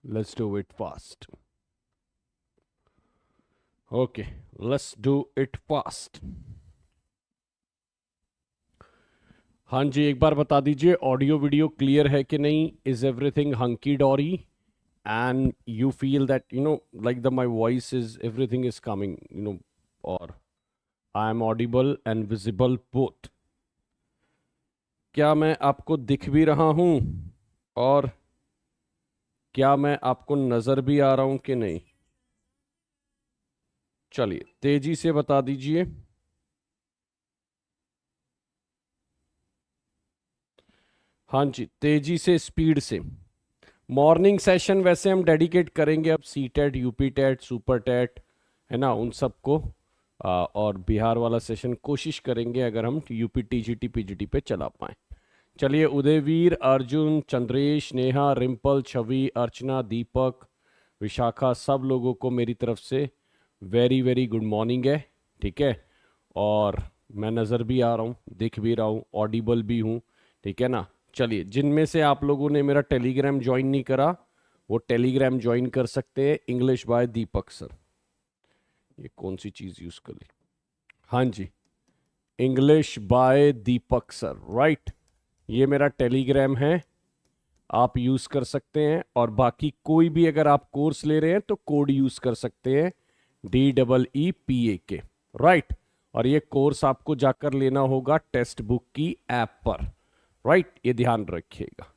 Let's do it fast. Okay, let's do it fast. हाँ जी, एक बार बता दीजिए ऑडियो वीडियो क्लियर है कि नहीं. Is everything hunky dory and you feel that like my voice is everything is coming, or I am audible and visible both. क्या मैं आपको दिख भी रहा हूं और क्या मैं आपको नजर भी आ रहा हूं कि नहीं? चलिए तेजी से बता दीजिए. हाँ जी, तेजी से, स्पीड से. मॉर्निंग सेशन वैसे हम डेडिकेट करेंगे अब C TET, UP TET, super TET, है ना, उन सबको. और बिहार वाला सेशन कोशिश करेंगे अगर हम यूपी टीजीटी पीजीटी पे चला पाए. चलिए, उदयवीर, अर्जुन, चंद्रेश, नेहा, रिम्पल, छवि, अर्चना, दीपक, विशाखा, सब लोगों को मेरी तरफ से वेरी वेरी गुड मॉर्निंग है. ठीक है, और मैं नज़र भी आ रहा हूँ, दिख भी रहा हूँ, ऑडिबल भी हूँ. ठीक है ना. चलिए, जिनमें से आप लोगों ने मेरा टेलीग्राम ज्वाइन नहीं करा वो टेलीग्राम ज्वाइन कर सकते हैं. English by Deepak sir. ये कौन सी चीज़ यूज़ कर ली? हाँ जी, English by Deepak sir, right. ये मेरा टेलीग्राम है, आप यूज़ कर सकते हैं. और बाकी कोई भी अगर आप कोर्स ले रहे हैं तो कोड यूज़ कर सकते हैं, DEEPAK, राइट. और ये कोर्स आपको जाकर लेना होगा टेक्स्ट बुक की ऐप पर, राइट. ये ध्यान रखिएगा.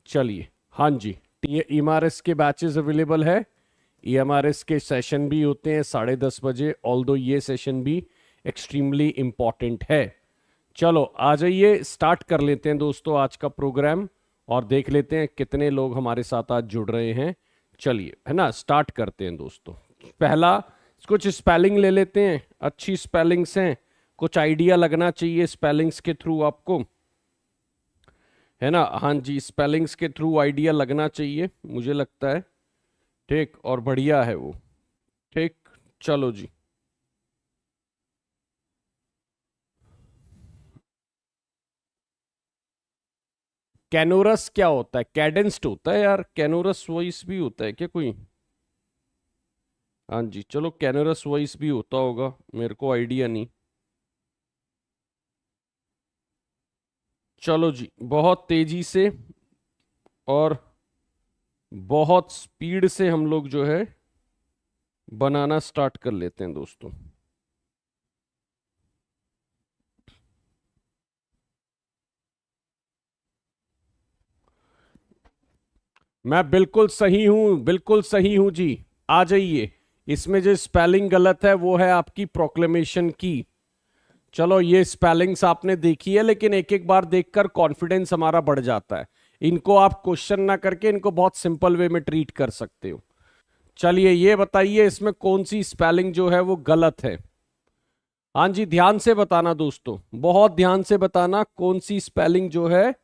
चलिए, हाँ जी, EMRS के बैचेस अवेलेबल है. EMRS के सेशन भी होते हैं 10:30 बजे, ऑल्दो ये सेशन भी एक्सट्रीमली इम्पॉर्टेंट है. चलो आ जाइए, स्टार्ट कर लेते हैं दोस्तों आज का प्रोग्राम और देख लेते हैं कितने लोग हमारे साथ आज जुड़ रहे हैं. चलिए, है ना, स्टार्ट करते हैं दोस्तों. पहला कुछ स्पेलिंग ले लेते हैं. अच्छी स्पेलिंग्स हैं, कुछ आइडिया लगना चाहिए स्पेलिंग्स के थ्रू आपको, है ना. हाँ जी, स्पेलिंग्स के थ्रू आइडिया लगना चाहिए, मुझे लगता है. ठीक, और बढ़िया है वो. ठीक, चलो जी. कैनोरस क्या होता है? कैडेंस्ड होता है यार. कैनोरस वॉइस भी होता है क्या कोई? हाँ जी, चलो, कैनोरस वॉइस भी होता होगा, मेरे को आइडिया नहीं. चलो जी, बहुत तेजी से और बहुत स्पीड से हम लोग जो है बनाना स्टार्ट कर लेते हैं दोस्तों. मैं बिल्कुल सही हूं, बिल्कुल सही हूं जी. आ जाइए. इसमें जो स्पेलिंग गलत है वो है आपकी प्रोक्लेमेशन की. चलो, ये स्पेलिंग्स आपने देखी है, लेकिन एक एक बार देखकर कॉन्फिडेंस हमारा बढ़ जाता है. इनको आप क्वेश्चन ना करके इनको बहुत सिंपल वे में ट्रीट कर सकते हो. चलिए, ये बताइए इसमें कौन सी स्पेलिंग जो है वो गलत है? हाँ जी, ध्यान से बताना दोस्तों, बहुत ध्यान से बताना कौन सी स्पेलिंग जो है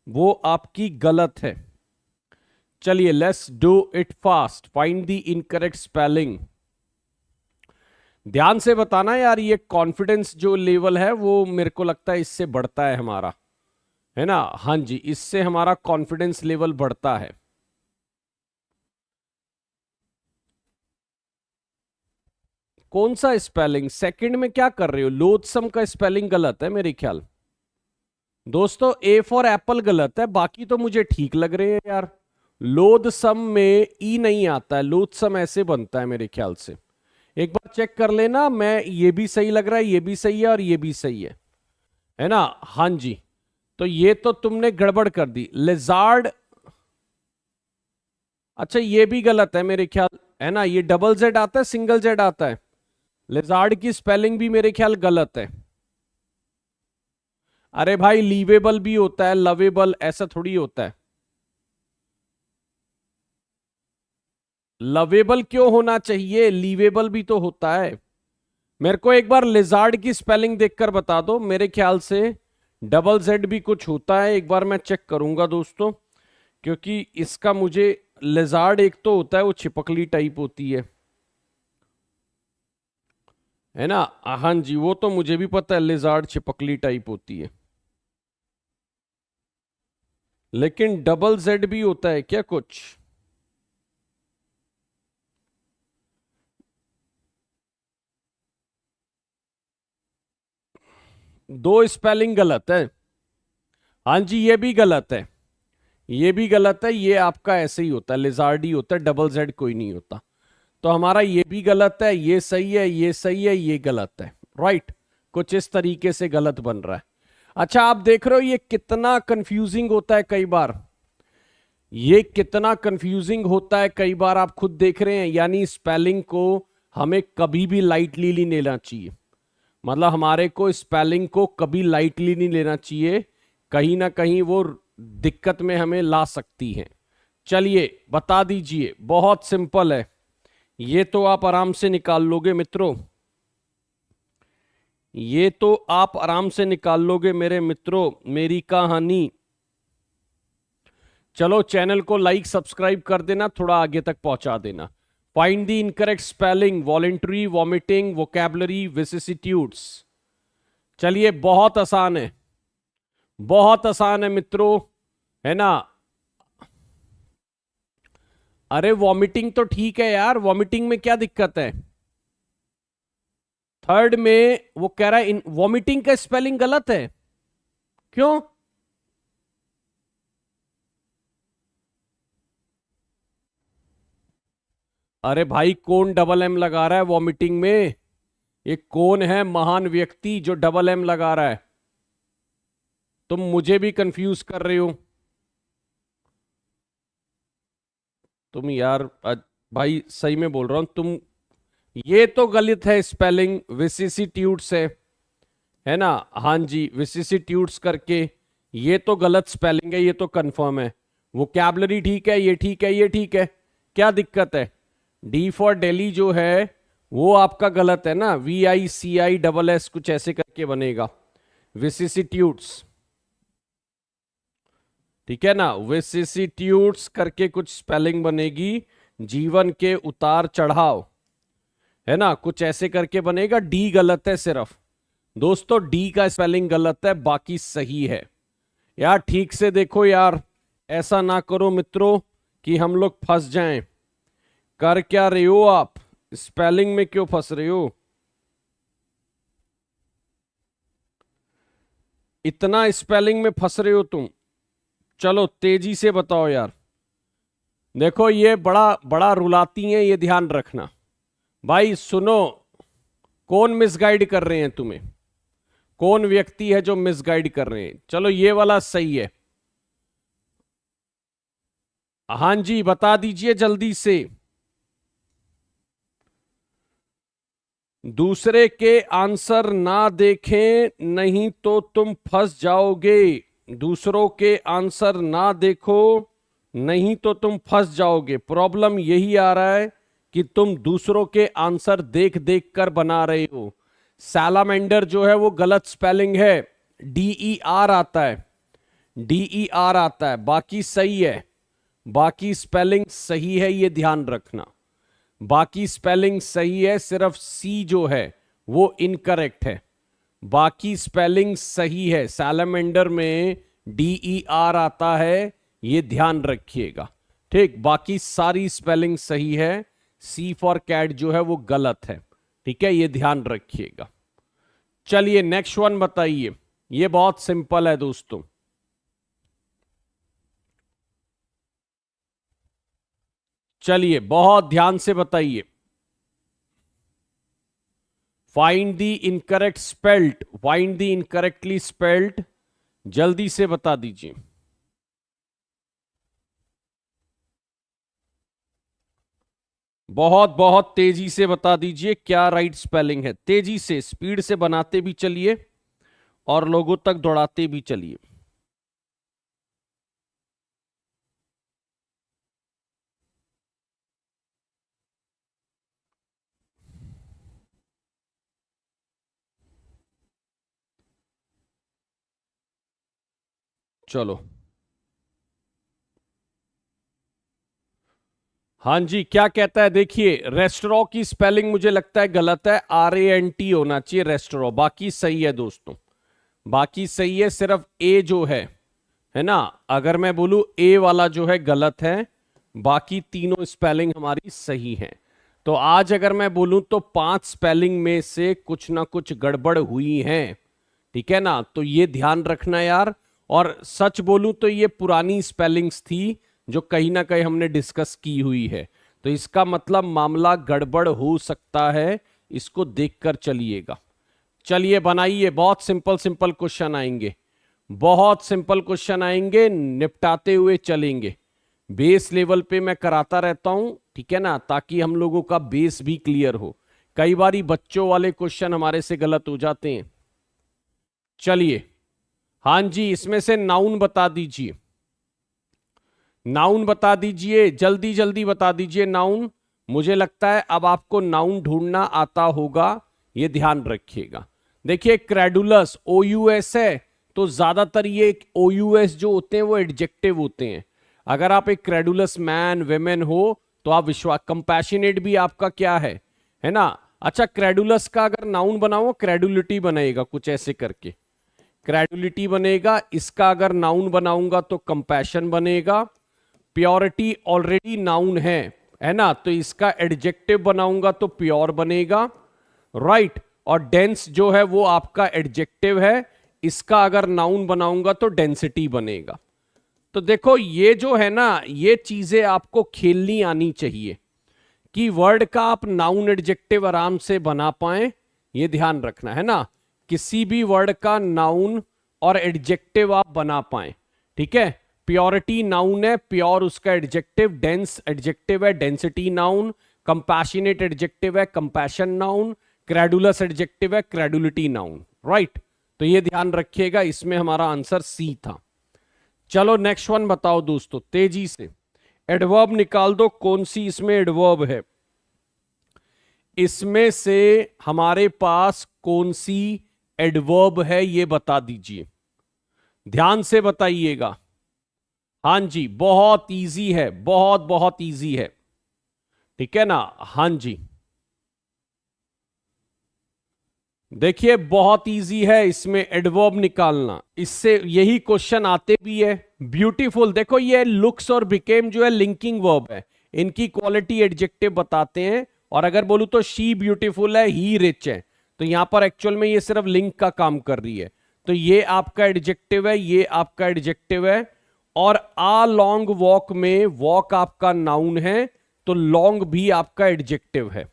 वो आपकी गलत है. चलिए, let's do it fast. Find the incorrect spelling. ध्यान से बताना यार, ये कॉन्फिडेंस जो लेवल है वो मेरे को लगता है इससे बढ़ता है हमारा, है ना. हाँ जी, इससे हमारा कॉन्फिडेंस लेवल बढ़ता है. कौन सा स्पेलिंग? सेकंड में क्या कर रहे हो? लोथसम का स्पेलिंग गलत है मेरे ख्याल दोस्तों. ए फॉर एप्पल गलत है, बाकी तो मुझे ठीक लग रहे हैं यार. लोथसम में ई नहीं आता है, लोथसम ऐसे बनता है मेरे ख्याल से. एक बार चेक कर लेना. मैं, ये भी सही लग रहा है, ये भी सही है और ये भी सही है ना. हाँ जी, तो ये तो तुमने गड़बड़ कर दी. लेजार्ड, अच्छा ये भी गलत है मेरे ख्याल, है ना. ये डबल जेड आता है, सिंगल जेड आता है. लेजार्ड की स्पेलिंग भी मेरे ख्याल गलत है. अरे भाई, लीवेबल भी होता है, लवेबल ऐसा थोड़ी होता है. लवेबल क्यों होना चाहिए? लीवेबल भी तो होता है. मेरे को एक बार लिजार्ड की स्पेलिंग देखकर बता दो. मेरे ख्याल से डबल जेड भी कुछ होता है, एक बार मैं चेक करूंगा दोस्तों, क्योंकि इसका मुझे, लिजार्ड एक तो होता है वो छिपकली टाइप होती है ना. हाँ जी, वो तो मुझे भी पता है, लिजार्ड छिपकली टाइप होती है. लेकिन डबल जेड भी होता है क्या कुछ? दो स्पेलिंग गलत है। हाँ जी, ये भी गलत है, ये भी गलत है, ये आपका ऐसे ही होता है, लिजार्डी होता है, डबल जेड कोई नहीं होता। तो हमारा ये भी गलत है, ये सही है, ये सही है, ये गलत है। राइट, कुछ इस तरीके से गलत बन रहा है। अच्छा, आप देख रहे हो ये कितना कंफ्यूजिंग होता है कई बार, ये कितना कंफ्यूजिंग होता है कई बार, आप खुद देख रहे हैं। यानी स्पेलिंग को हमें कभी भी लाइटली नहीं लेना चाहिए, मतलब हमारे को स्पेलिंग को कभी लाइटली नहीं लेना चाहिए, कहीं ना कहीं वो दिक्कत में हमें ला सकती है। चलिए बता दीजिए, बहुत सिंपल है, ये तो आप आराम से निकाल लोगे मित्रों, ये तो आप आराम से निकाल लोगे मेरे मित्रों, मेरी कहानी। चलो चैनल को लाइक सब्सक्राइब कर देना, थोड़ा आगे तक पहुंचा देना। Find the incorrect spelling, voluntary, vomiting, vocabulary, vicissitudes. चलिए बहुत आसान है, बहुत आसान है मित्रों, है ना। अरे वॉमिटिंग तो ठीक है यार, वॉमिटिंग में क्या दिक्कत है। थर्ड में वो कह रहा है वॉमिटिंग का स्पेलिंग गलत है, क्यों। अरे भाई कौन डबल एम लगा रहा है वॉमिटिंग में, ये कौन है महान व्यक्ति जो डबल एम लगा रहा है। तुम मुझे भी कंफ्यूज कर रहे हो तुम यार, भाई सही में बोल रहा हूं तुम, ये तो गलत है स्पेलिंग, विसिसिट्यूड्स है ना। हाँ जी, विसिसिट्यूड्स करके, ये तो गलत स्पेलिंग है, ये तो कंफर्म है। वोकैबुलरी ठीक है, ये ठीक है, ये ठीक है, क्या दिक्कत है। डी फॉर दिल्ली जो है वो आपका गलत है ना, VICI SS कुछ ऐसे करके बनेगा, विसिसिट्यूड्स, ठीक है ना, विसिसिट्यूड्स करके कुछ स्पेलिंग बनेगी, जीवन के उतार चढ़ाव, है ना, कुछ ऐसे करके बनेगा। डी गलत है सिर्फ दोस्तों, डी का स्पेलिंग गलत है, बाकी सही है। यार ठीक से देखो यार, ऐसा ना करो मित्रों कि हम लोग फंस जाएं। कर क्या रहे हो आप, स्पेलिंग में क्यों फंस रहे हो, इतना स्पेलिंग में फंस रहे हो तुम। चलो तेजी से बताओ यार, देखो ये बड़ा बड़ा रुलाती हैं, ये ध्यान रखना। भाई सुनो, कौन मिसगाइड कर रहे हैं तुम्हें, कौन व्यक्ति है जो मिसगाइड कर रहे हैं। चलो ये वाला सही है, हाँ जी बता दीजिए जल्दी से। दूसरे के आंसर ना देखें नहीं तो तुम फंस जाओगे, दूसरों के आंसर ना देखो नहीं तो तुम फंस जाओगे। प्रॉब्लम यही आ रहा है कि तुम दूसरों के आंसर देख देख कर बना रहे हो। सैलामेंडर जो है वो गलत स्पेलिंग है, DER आता है, DER आता है, बाकी सही है, बाकी स्पेलिंग सही है, ये ध्यान रखना, बाकी स्पेलिंग सही है, सिर्फ सी जो है वो इनकरेक्ट है, बाकी स्पेलिंग सही है। सैलामेंडर में DER आता है, ये ध्यान रखिएगा, ठीक, बाकी सारी स्पेलिंग सही है, सी फॉर कैट जो है वो गलत है, ठीक है, ये ध्यान रखिएगा। चलिए नेक्स्ट वन बताइए, ये बहुत सिंपल है दोस्तों, चलिए बहुत ध्यान से बताइए। Find the incorrect spelled, find the incorrectly spelled, जल्दी से बता दीजिए। बहुत बहुत तेजी से बता दीजिए क्या राइट स्पेलिंग है, तेजी से, स्पीड से बनाते भी चलिए और लोगों तक दौड़ाते भी चलिए। चलो हाँ जी, क्या कहता है देखिए, रेस्टोरों की स्पेलिंग मुझे लगता है गलत है, RANT होना चाहिए रेस्टोरों, बाकी सही है दोस्तों, बाकी सही है, सिर्फ ए जो है ना, अगर मैं बोलूं ए वाला जो है गलत है, बाकी तीनों स्पेलिंग हमारी सही है। तो आज अगर मैं बोलूं तो 5 स्पेलिंग में से कुछ ना कुछ गड़बड़ हुई है, ठीक है ना, तो ये ध्यान रखना यार। और सच बोलूं तो ये पुरानी स्पेलिंग्स थी जो कहीं ना कहीं हमने डिस्कस की हुई है, तो इसका मतलब मामला गड़बड़ हो सकता है, इसको देखकर चलिएगा। चलिए बनाइए, बहुत सिंपल सिंपल क्वेश्चन आएंगे, बहुत सिंपल क्वेश्चन आएंगे, निपटाते हुए चलेंगे। बेस लेवल पे मैं कराता रहता हूं, ठीक है ना, ताकि हम लोगों का बेस भी क्लियर हो। कई बारी बच्चों वाले क्वेश्चन हमारे से गलत हो जाते हैं। चलिए, हां जी, इसमें से नाउन बता दीजिए, नाउन बता दीजिए, जल्दी जल्दी बता दीजिए नाउन। मुझे लगता है अब आपको नाउन ढूंढना आता होगा, ये ध्यान रखिएगा। देखिए क्रेडुलस OUS है, तो ज्यादातर ये OUS जो होते हैं वो एडजेक्टिव होते हैं। अगर आप एक क्रेडुलस मैन वेमेन हो तो आप विश्वास, कंपैशनेट भी आपका क्या है ना। अच्छा, क्रेडुलस का अगर नाउन बनाओ क्रेडुलिटी बनेगा, कुछ ऐसे करके क्रेडुलिटी बनेगा। इसका अगर नाउन बनाऊंगा तो कंपैशन बनेगा। प्योरिटी ऑलरेडी नाउन है ना, तो इसका एडजेक्टिव बनाऊंगा तो प्योर बनेगा, राइट। और डेंस जो है वो आपका एडजेक्टिव है, इसका अगर नाउन बनाऊंगा तो डेंसिटी बनेगा। तो देखो ये जो है ना, ये चीजें आपको खेलनी आनी चाहिए कि वर्ड का आप नाउन एडजेक्टिव आराम से बना पाए, ये ध्यान रखना है ना। किसी भी वर्ड का नाउन और एडजेक्टिव आप बना पाए, ठीक है। प्योरिटी नाउन है, प्योर उसका एडजेक्टिव, डेंस एडजेक्टिव है, डेंसिटी नाउन, कंपैशनेट एडजेक्टिव है, कंपैशन नाउन, क्रेडुलस एडजेक्टिव है, क्रेडुलिटी नाउन, राइट। तो ये ध्यान रखिएगा, इसमें हमारा आंसर सी था। चलो नेक्स्ट वन बताओ दोस्तों, तेजी से एडवर्ब निकाल दो, कौन सी इसमें एडवर्ब है, इसमें से हमारे पास कौन सी एडवर्ब है ये बता दीजिए, ध्यान से बताइएगा। हां जी, बहुत इजी है, बहुत बहुत इजी है, ठीक है ना। हां जी, देखिए बहुत इजी है इसमें एडवर्ब निकालना, इससे यही क्वेश्चन आते भी है। ब्यूटीफुल, देखो ये लुक्स और बिकेम जो है लिंकिंग वर्ब है, इनकी क्वालिटी एडजेक्टिव बताते हैं। और अगर बोलूं तो शी ब्यूटीफुल है, ही रिच है, तो यहां पर एक्चुअल में ये सिर्फ लिंक का काम कर रही है। तो ये आपका एडजेक्टिव है, ये आपका एडजेक्टिव है। और आ लॉन्ग वॉक में वॉक आपका नाउन है, तो लॉन्ग भी आपका एडजेक्टिव है।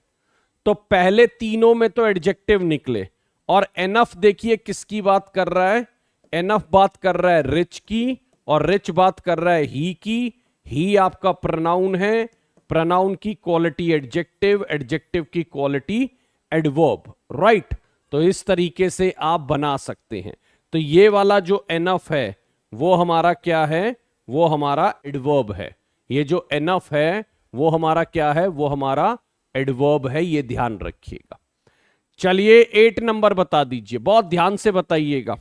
तो पहले तीनों में तो एडजेक्टिव निकले। और एनफ देखिए किसकी बात कर रहा है, एनफ बात कर रहा है रिच की, और रिच बात कर रहा है ही की। ही आपका प्रोनाउन है, प्रोनाउन की क्वालिटी एडजेक्टिव, एडजेक्टिव की क्वालिटी एडवर्ब, राइट। तो इस तरीके से आप बना सकते हैं। तो ये वाला जो एनफ है वो हमारा क्या है, वो हमारा एडवर्ब है। ये जो एनफ है वो हमारा क्या है, वो हमारा एडवर्ब है, ये ध्यान रखिएगा। चलिए 8 नंबर बता दीजिए, बहुत ध्यान से बताइएगा।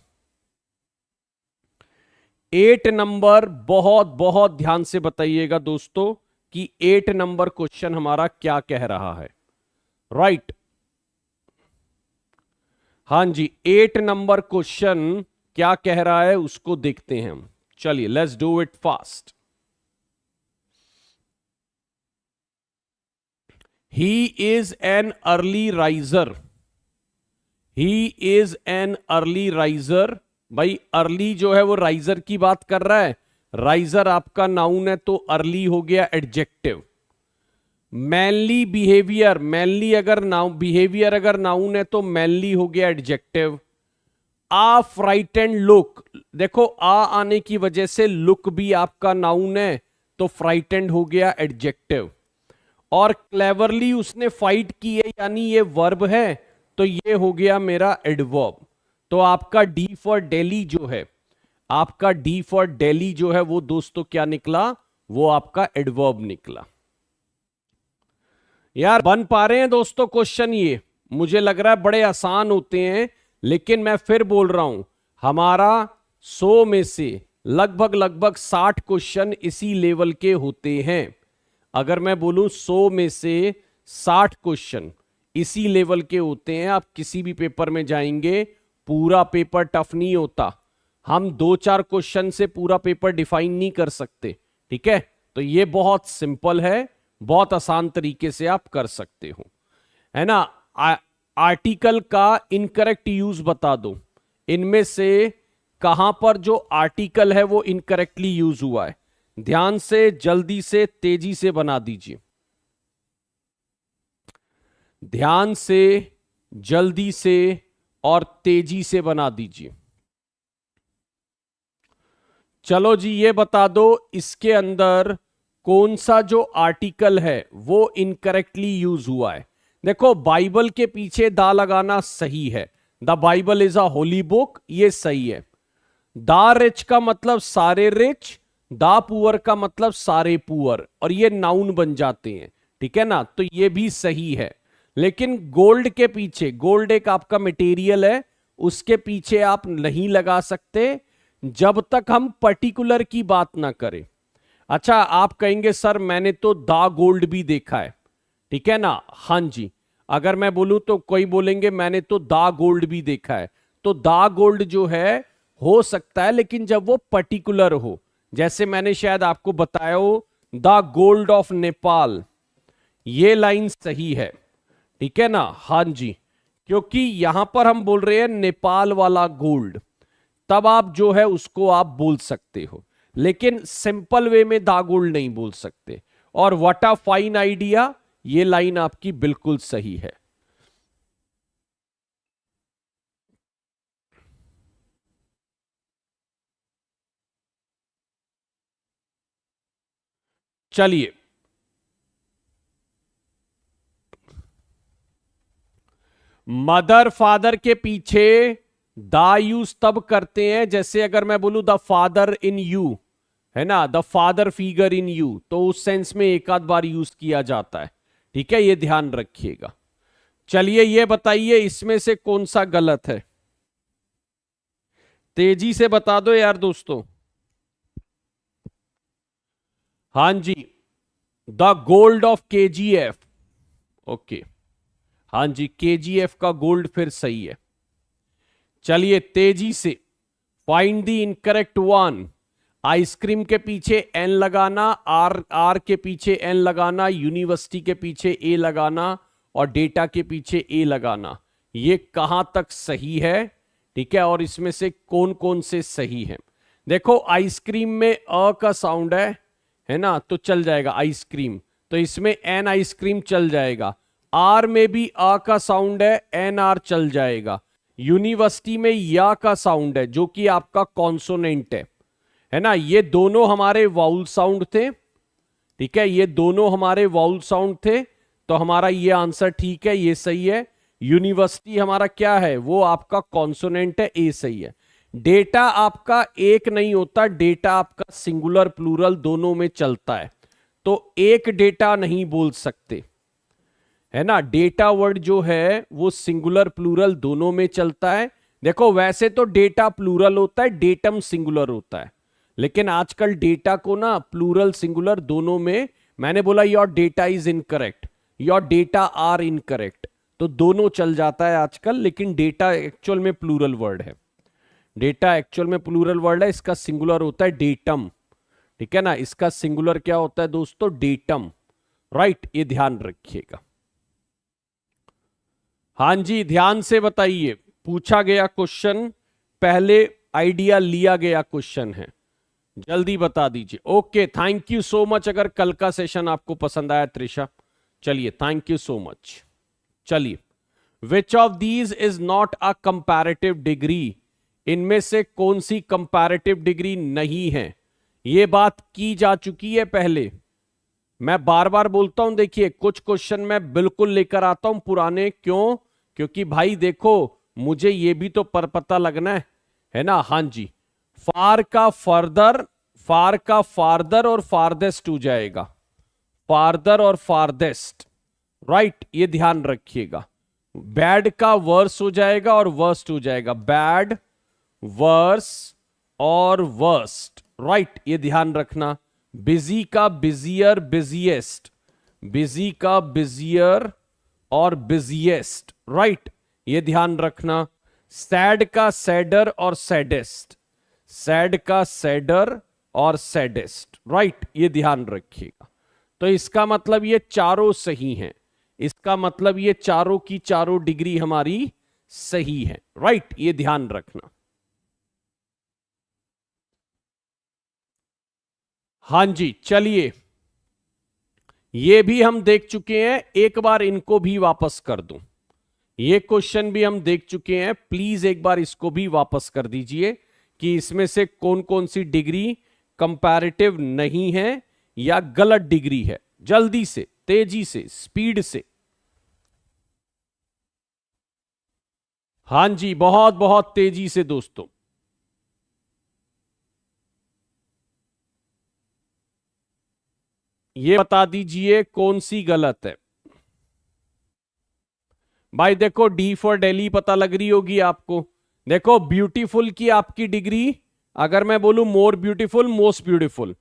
8 नंबर बहुत बहुत ध्यान से बताइएगा दोस्तों कि 8 नंबर क्वेश्चन हमारा क्या कह रहा है, राइट। हां जी, 8 नंबर क्वेश्चन क्या कह रहा है उसको देखते हैं हम। चलिए let's do it fast. He is an early riser, he is an early riser. भाई अर्ली जो है वो राइजर की बात कर रहा है, राइजर आपका नाउन है तो अर्ली हो गया एडजेक्टिव। मैनली बिहेवियर, मैनली अगर नाउन, बिहेवियर अगर नाउन है तो मैनली हो गया एडजेक्टिव। आ फ्राइटेंड लुक, देखो आ आने की वजह से लुक भी आपका नाउन है, तो फ्राइटेंड हो गया एडजेक्टिव। और क्लेवरली उसने फाइट की है, यानी ये वर्ब है, तो ये हो गया मेरा एडवर्ब। तो आपका डी फॉर डेली जो है, आपका डी फॉर डेली जो है वो दोस्तों क्या निकला, वो आपका एडवर्ब निकला। यार बन पा रहे हैं दोस्तों क्वेश्चन, ये मुझे लग रहा है बड़े आसान होते हैं, लेकिन मैं फिर बोल रहा हूं हमारा 100 में से लगभग लगभग 60 क्वेश्चन इसी लेवल के होते हैं। अगर मैं बोलूं 100 में से 60 क्वेश्चन इसी लेवल के होते हैं। आप किसी भी पेपर में जाएंगे, पूरा पेपर टफ नहीं होता, हम 2-4 क्वेश्चन से पूरा पेपर डिफाइन नहीं कर सकते, ठीक है। तो ये बहुत सिंपल है, बहुत आसान तरीके से आप कर सकते हो, है ना। आर्टिकल का इनकरेक्ट यूज बता दो, इनमें से कहां पर जो आर्टिकल है वो इनकरेक्टली यूज हुआ है? ध्यान से, जल्दी से, तेजी से बना दीजिए। ध्यान से, जल्दी से और तेजी से बना दीजिए। चलो जी, ये बता दो इसके अंदर कौन सा जो आर्टिकल है वो इनकरेक्टली यूज हुआ है। देखो, बाइबल के पीछे दा लगाना सही है, the Bible is a Holi book, ये सही है। दा रिच का मतलब सारे रिच, दा पुअर का मतलब सारे पुअर, और ये नाउन बन जाते हैं, ठीक है ना, तो ये भी सही है। लेकिन गोल्ड के पीछे, गोल्ड एक आपका मटेरियल है, उसके पीछे आप नहीं लगा सकते जब तक हम पर्टिकुलर की बात ना करें। अच्छा, आप कहेंगे सर मैंने तो दा गोल्ड भी देखा है, ठीक है ना, हां जी। अगर मैं बोलूं तो कोई बोलेंगे मैंने तो दा गोल्ड भी देखा है, तो दा गोल्ड जो है हो सकता है, लेकिन जब वो पर्टिकुलर हो, जैसे मैंने शायद आपको बताया हो द गोल्ड ऑफ नेपाल, ये लाइन सही है, ठीक है ना, हां जी। क्योंकि यहां पर हम बोल रहे हैं नेपाल वाला गोल्ड, तब आप जो है उसको आप बोल सकते हो, लेकिन सिंपल वे में दा गोल्ड नहीं बोल सकते। और व्हाट अ फाइन आइडिया, ये लाइन आपकी बिल्कुल सही है। चलिए, मदर फादर के पीछे दा यूज तब करते हैं, जैसे अगर मैं बोलूं द फादर इन यू, है ना, the father figure in you, तो उस सेंस में एक आध बार यूज किया जाता है, ठीक है, ये ध्यान रखिएगा। चलिए, ये बताइए इसमें से कौन सा गलत है? तेजी से बता दो यार दोस्तों। हां जी, the gold of KGF, okay, हां जी, केजीएफ का गोल्ड फिर सही है। चलिए तेजी से, find the incorrect one. Ice cream के पीछे एन लगाना, आर आर के पीछे एन लगाना, यूनिवर्सिटी के पीछे ए लगाना और डेटा के पीछे ए लगाना, ये कहां तक सही है, ठीक है, और इसमें से कौन कौन से सही है? देखो, आइसक्रीम में अ का साउंड है ना, तो चल जाएगा आइसक्रीम, तो इसमें एन आइसक्रीम चल जाएगा। आर में भी आ का साउंड है, एन आर चल जाएगा। यूनिवर्सिटी में या का साउंड है जो कि आपका कॉन्सोनेंट है ना, ये दोनों हमारे वाउल साउंड थे, ठीक है, ये दोनों हमारे वाउल साउंड थे, तो हमारा ये आंसर ठीक है, ये सही है। यूनिवर्सिटी हमारा क्या है, वो आपका कॉन्सोनेंट है, ए सही है। डेटा आपका एक नहीं होता, डेटा आपका सिंगुलर प्लूरल दोनों में चलता है, तो एक डेटा नहीं बोल सकते, है ना, डेटा वर्ड जो है वो सिंगुलर प्लूरल दोनों में चलता है। देखो, वैसे तो डेटा प्लूरल होता है, डेटम सिंगुलर होता है, लेकिन आजकल डेटा को ना प्लूरल सिंगुलर दोनों में, मैंने बोला your data is incorrect, your data are incorrect, तो दोनों चल जाता है आजकल, लेकिन डेटा एक्चुअल में प्लूरल वर्ड है, डेटा एक्चुअल में प्लूरल वर्ड है, इसका सिंगुलर होता है डेटम, ठीक है ना, इसका सिंगुलर क्या होता है दोस्तों, डेटम, राइट, ये ध्यान रखिएगा। हां जी, ध्यान से बताइए, पूछा गया क्वेश्चन, पहले आइडिया लिया गया क्वेश्चन है, जल्दी बता दीजिए। Okay, thank you so much. अगर कल का सेशन आपको पसंद आया त्रिशा, चलिए, थैंक यू सो मच। चलिए, which of these is not a comparative degree, इनमें से कौन सी कंपैरेटिव डिग्री नहीं है? यह बात की जा चुकी है पहले, मैं बार बार बोलता हूं, देखिए कुछ क्वेश्चन मैं बिल्कुल लेकर आता हूं पुराने, क्यों? क्योंकि भाई देखो, मुझे ये भी तो पता लगना है ना। हां जी, फार का फर्दर, फार का फार्दर और फारदेस्ट हो जाएगा, फार्दर और फारदेस्ट, राइट, ये ध्यान रखिएगा। बैड का वर्स हो जाएगा और वर्स्ट हो जाएगा, बैड, वर्स और वर्स्ट, राइट, ये ध्यान रखना। बिजी का बिजियर, बिजिएस्ट, बिजी का बिजियर और बिजिएस्ट, राइट, ये ध्यान रखना। सैड का सैडर और सैडेस्ट, सैड का सैडर और सैडेस्ट, राइट, ये ध्यान रखिएगा। तो इसका मतलब ये चारों सही हैं, इसका मतलब ये चारों की चारों डिग्री हमारी सही है, राइट, ये ध्यान रखना। हां जी, चलिए ये भी हम देख चुके हैं, एक बार इनको भी वापस कर दूं। ये क्वेश्चन भी हम देख चुके हैं, प्लीज एक बार इसको भी वापस कर दीजिए कि इसमें से कौन कौन सी डिग्री कंपैरेटिव नहीं है या गलत डिग्री है। जल्दी से, तेजी से, स्पीड से। हां जी, बहुत बहुत तेजी से दोस्तों। ये बता दीजिए कौन सी गलत है। भाई देखो, डी फॉर दिल्ली पता लग रही होगी आपको। देखो, ब्यूटीफुल की आपकी डिग्री, अगर मैं बोलूं more beautiful, most beautiful.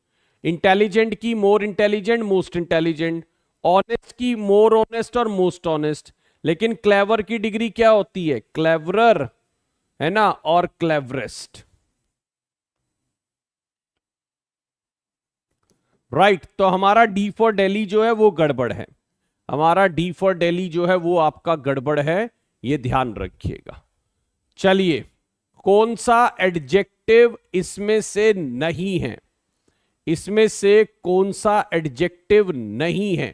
Intelligent की more intelligent, most intelligent. Honest की मोर ऑनेस्ट और मोस्ट ऑनेस्ट। लेकिन क्लेवर की डिग्री क्या होती है? क्लेवरर, है ना, और क्लेवरेस्ट। राइट, तो हमारा डी फॉर दिल्ली जो है वो गड़बड़ है। हमारा डी फॉर दिल्ली जो है वो आपका गड़बड़ है, ये ध्यान रखिएगा। चलिए, कौन सा एडजेक्टिव इसमें से नहीं है? इसमें से कौन सा एडजेक्टिव नहीं है?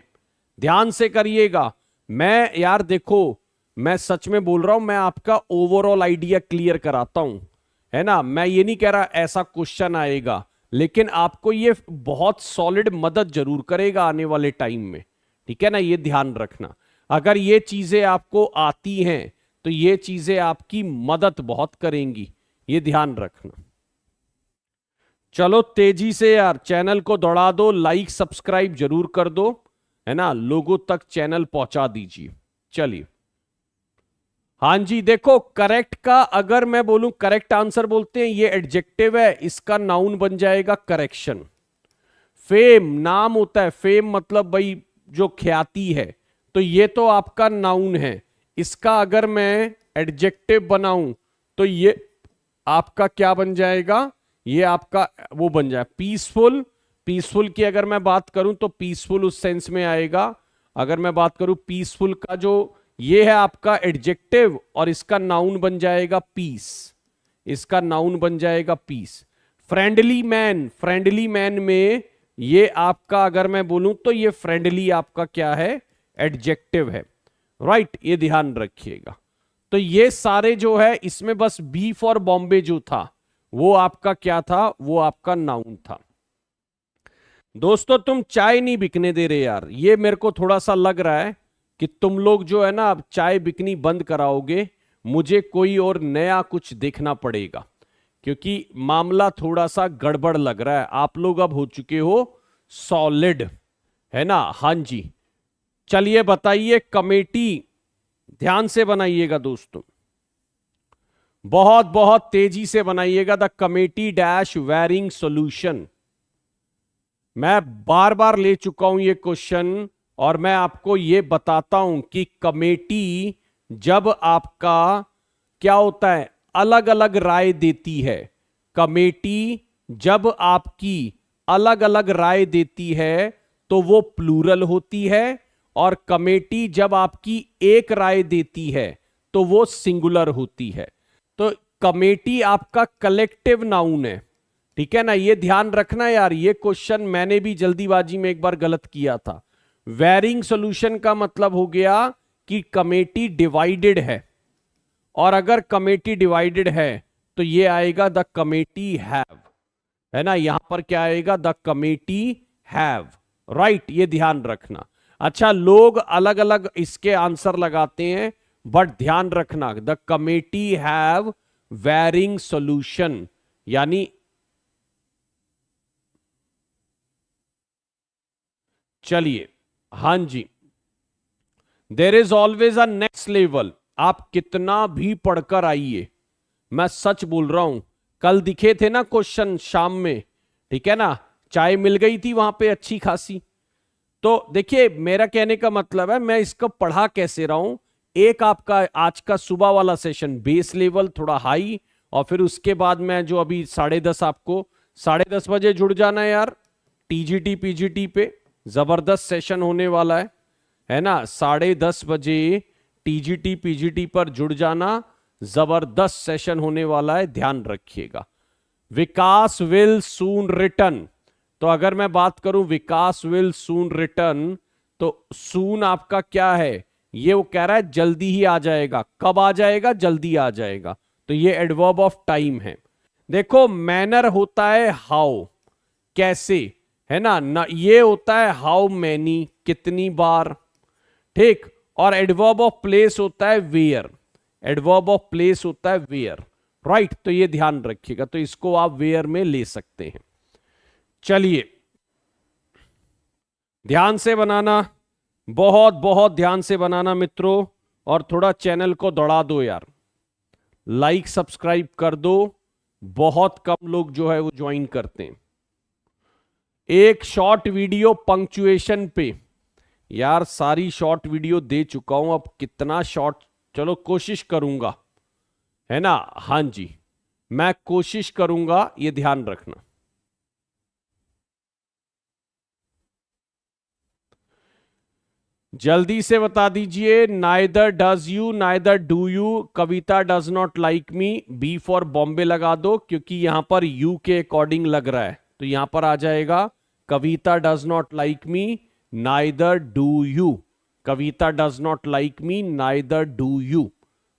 ध्यान से करिएगा। मैं यार देखो, मैं सच में बोल रहा हूं, मैं आपका ओवरऑल आइडिया क्लियर कराता हूं, है ना। मैं ये नहीं कह रहा ऐसा क्वेश्चन आएगा, लेकिन आपको ये बहुत सॉलिड मदद जरूर करेगा आने वाले टाइम में, ठीक है ना। ये ध्यान रखना, अगर ये चीजें आपको आती हैं तो ये चीजें आपकी मदद बहुत करेंगी, ये ध्यान रखना। चलो तेजी से यार, चैनल को दौड़ा दो, लाइक सब्सक्राइब जरूर कर दो, है ना, लोगों तक चैनल पहुंचा दीजिए। चलिए, हां जी, देखो करेक्ट का अगर मैं बोलूं, करेक्ट आंसर बोलते हैं, ये एडजेक्टिव है, इसका नाउन बन जाएगा करेक्शन। फेम नाम होता है, फेम मतलब भाई जो ख्याति है, तो ये तो आपका नाउन है। इसका अगर मैं एडजेक्टिव बनाऊं तो ये आपका क्या बन जाएगा? ये आपका वो बन जाए पीसफुल। पीसफुल की अगर मैं बात करूं तो पीसफुल उस सेंस में आएगा। अगर मैं बात करूं पीसफुल का, जो ये है आपका एडजेक्टिव, और इसका नाउन बन जाएगा पीस। इसका नाउन बन जाएगा peace. Friendly man, friendly man में ये आपका अगर मैं बोलूं तो ये फ्रेंडली आपका क्या है? एडजेक्टिव है। राइट, ये ध्यान रखिएगा। तो ये सारे जो है इसमें बस बी फॉर बॉम्बे जो था वो आपका क्या था? वो आपका नाउन था। दोस्तों तुम चाय नहीं बिकने दे रहे यार, ये मेरे को थोड़ा सा लग रहा है कि तुम लोग जो है ना अब चाय बिकनी बंद कराओगे। मुझे कोई और नया कुछ देखना पड़ेगा, क्योंकि मामला थोड़ा सा गड़बड़ लग रहा है। आप लोग अब हो चुके हो सॉलिड, है ना। हां जी, चलिए बताइए कमेटी, ध्यान से बनाइएगा दोस्तों, बहुत बहुत तेजी से बनाइएगा। The committee dash wearing solution. मैं बार बार ले चुका हूं ये क्वेश्चन, और मैं आपको ये बताता हूं कि कमेटी जब आपका क्या होता है, अलग अलग राय देती है। कमेटी जब आपकी अलग अलग राय देती है तो वो प्लूरल होती है, और कमेटी जब आपकी एक राय देती है तो वो सिंगुलर होती है। तो कमेटी आपका कलेक्टिव नाउन है, ठीक है ना। ये ध्यान रखना यार, ये क्वेश्चन मैंने भी जल्दीबाजी में एक बार गलत किया था। वेरिंग सॉल्यूशन का मतलब हो गया कि कमेटी डिवाइडेड है, और अगर कमेटी डिवाइडेड है तो ये आएगा द कमेटी हैव, है ना। यहां पर क्या आएगा? The committee have. राइट, ये ध्यान रखना। अच्छा, लोग अलग अलग इसके आंसर लगाते हैं, बट ध्यान रखना the committee have varying solution, यानी चलिए, हां जी, there is always a next level. आप कितना भी पढ़कर आइए, मैं सच बोल रहा हूं, कल दिखे थे ना क्वेश्चन शाम में, ठीक है ना, चाय मिल गई थी वहां पे अच्छी खासी। तो देखिए, मेरा कहने का मतलब है मैं इसको पढ़ा कैसे रहा हूं। एक आपका आज का सुबह वाला सेशन बेस लेवल थोड़ा हाई, और फिर उसके बाद मैं जो अभी 10:30 आपको 10:30 बजे जुड़ जाना है यार, टीजीटी पीजीटी पे जबरदस्त सेशन होने वाला है ना। 10:30 बजे टीजीटी पीजीटी पर जुड़ जाना, जबरदस्त सेशन होने वाला है, ध्यान रखिएगा। विकास विल सून रिटर्न, तो अगर मैं बात करूं विकास विल सून रिटर्न, तो सून आपका क्या है, ये वो कह रहा है जल्दी ही आ जाएगा। कब आ जाएगा? जल्दी आ जाएगा। तो ये एडवर्ब ऑफ टाइम है। देखो मैनर होता है हाउ, कैसे, है ना ये होता है हाउ मैनी, कितनी बार, ठीक। और एडवर्ब ऑफ प्लेस होता है वेयर, एडवर्ब ऑफ प्लेस होता है वेयर, राइट। तो ये ध्यान रखिएगा, तो इसको आप वेयर में ले सकते हैं। चलिए ध्यान से बनाना, बहुत बहुत ध्यान से बनाना मित्रों, और थोड़ा चैनल को दौड़ा दो यार, लाइक सब्सक्राइब कर दो। बहुत कम लोग जो है वो ज्वाइन करते हैं। एक शॉर्ट वीडियो पंक्चुएशन पे, यार सारी शॉर्ट वीडियो दे चुका हूं, अब कितना शॉर्ट, चलो कोशिश करूंगा, है ना। हां जी, मैं कोशिश करूंगा, ये ध्यान रखना। जल्दी से बता दीजिए। Neither does you, neither do you, Kavita does not like me, B for Bombay लगा दो, क्योंकि यहां पर यू के अकॉर्डिंग लग रहा है, तो यहां पर आ जाएगा Kavita does not like me, neither do you, Kavita does not like me, neither do you,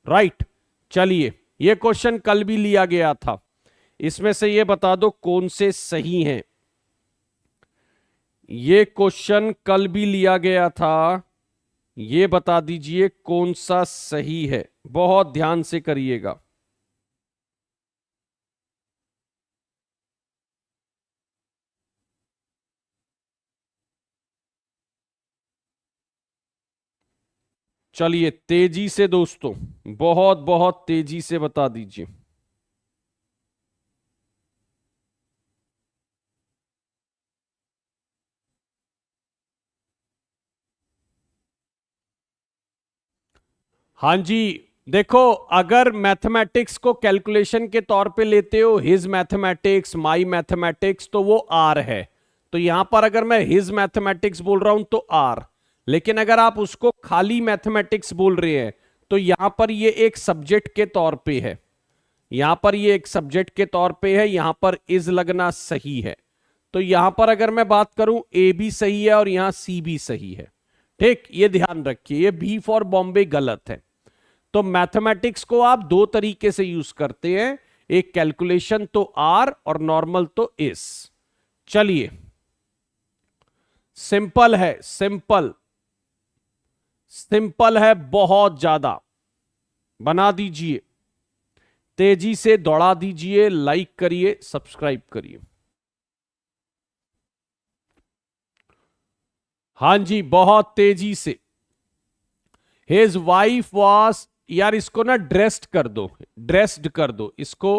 right. चलिए, यह क्वेश्चन कल भी लिया गया था, इसमें से ये बता दो कौन से सही हैं। ये क्वेश्चन कल भी लिया गया था, ये बता दीजिए कौन सा सही है, बहुत ध्यान से करिएगा। चलिए तेजी से दोस्तों, बहुत बहुत तेजी से बता दीजिए। हां जी, देखो अगर मैथमेटिक्स को कैलकुलेशन के तौर पे लेते हो, हिज मैथमेटिक्स, माई मैथमेटिक्स, तो वो आर है। तो यहां पर अगर मैं हिज मैथमेटिक्स बोल रहा हूं तो आर, लेकिन अगर आप उसको खाली मैथमेटिक्स बोल रहे हैं तो यहां पर ये एक सब्जेक्ट के तौर पे है, यहां पर ये एक सब्जेक्ट के तौर पे है, यहां पर इज लगना सही है। तो यहां पर अगर मैं बात करूं ए भी सही है और यहां सी भी सही है, ठीक। ये ध्यान रखिए, ये बी फॉर बॉम्बे गलत है। तो मैथमेटिक्स को आप दो तरीके से यूज करते हैं, एक कैलकुलेशन तो आर और नॉर्मल तो इस। चलिए, सिंपल है, सिंपल, सिंपल है बहुत ज्यादा, बना दीजिए, तेजी से दौड़ा दीजिए, लाइक करिए, सब्सक्राइब करिए। हां जी, बहुत तेजी से। हिज वाइफ वॉज, यार इसको ना ड्रेस्ड कर दो, ड्रेस्ड कर दो इसको,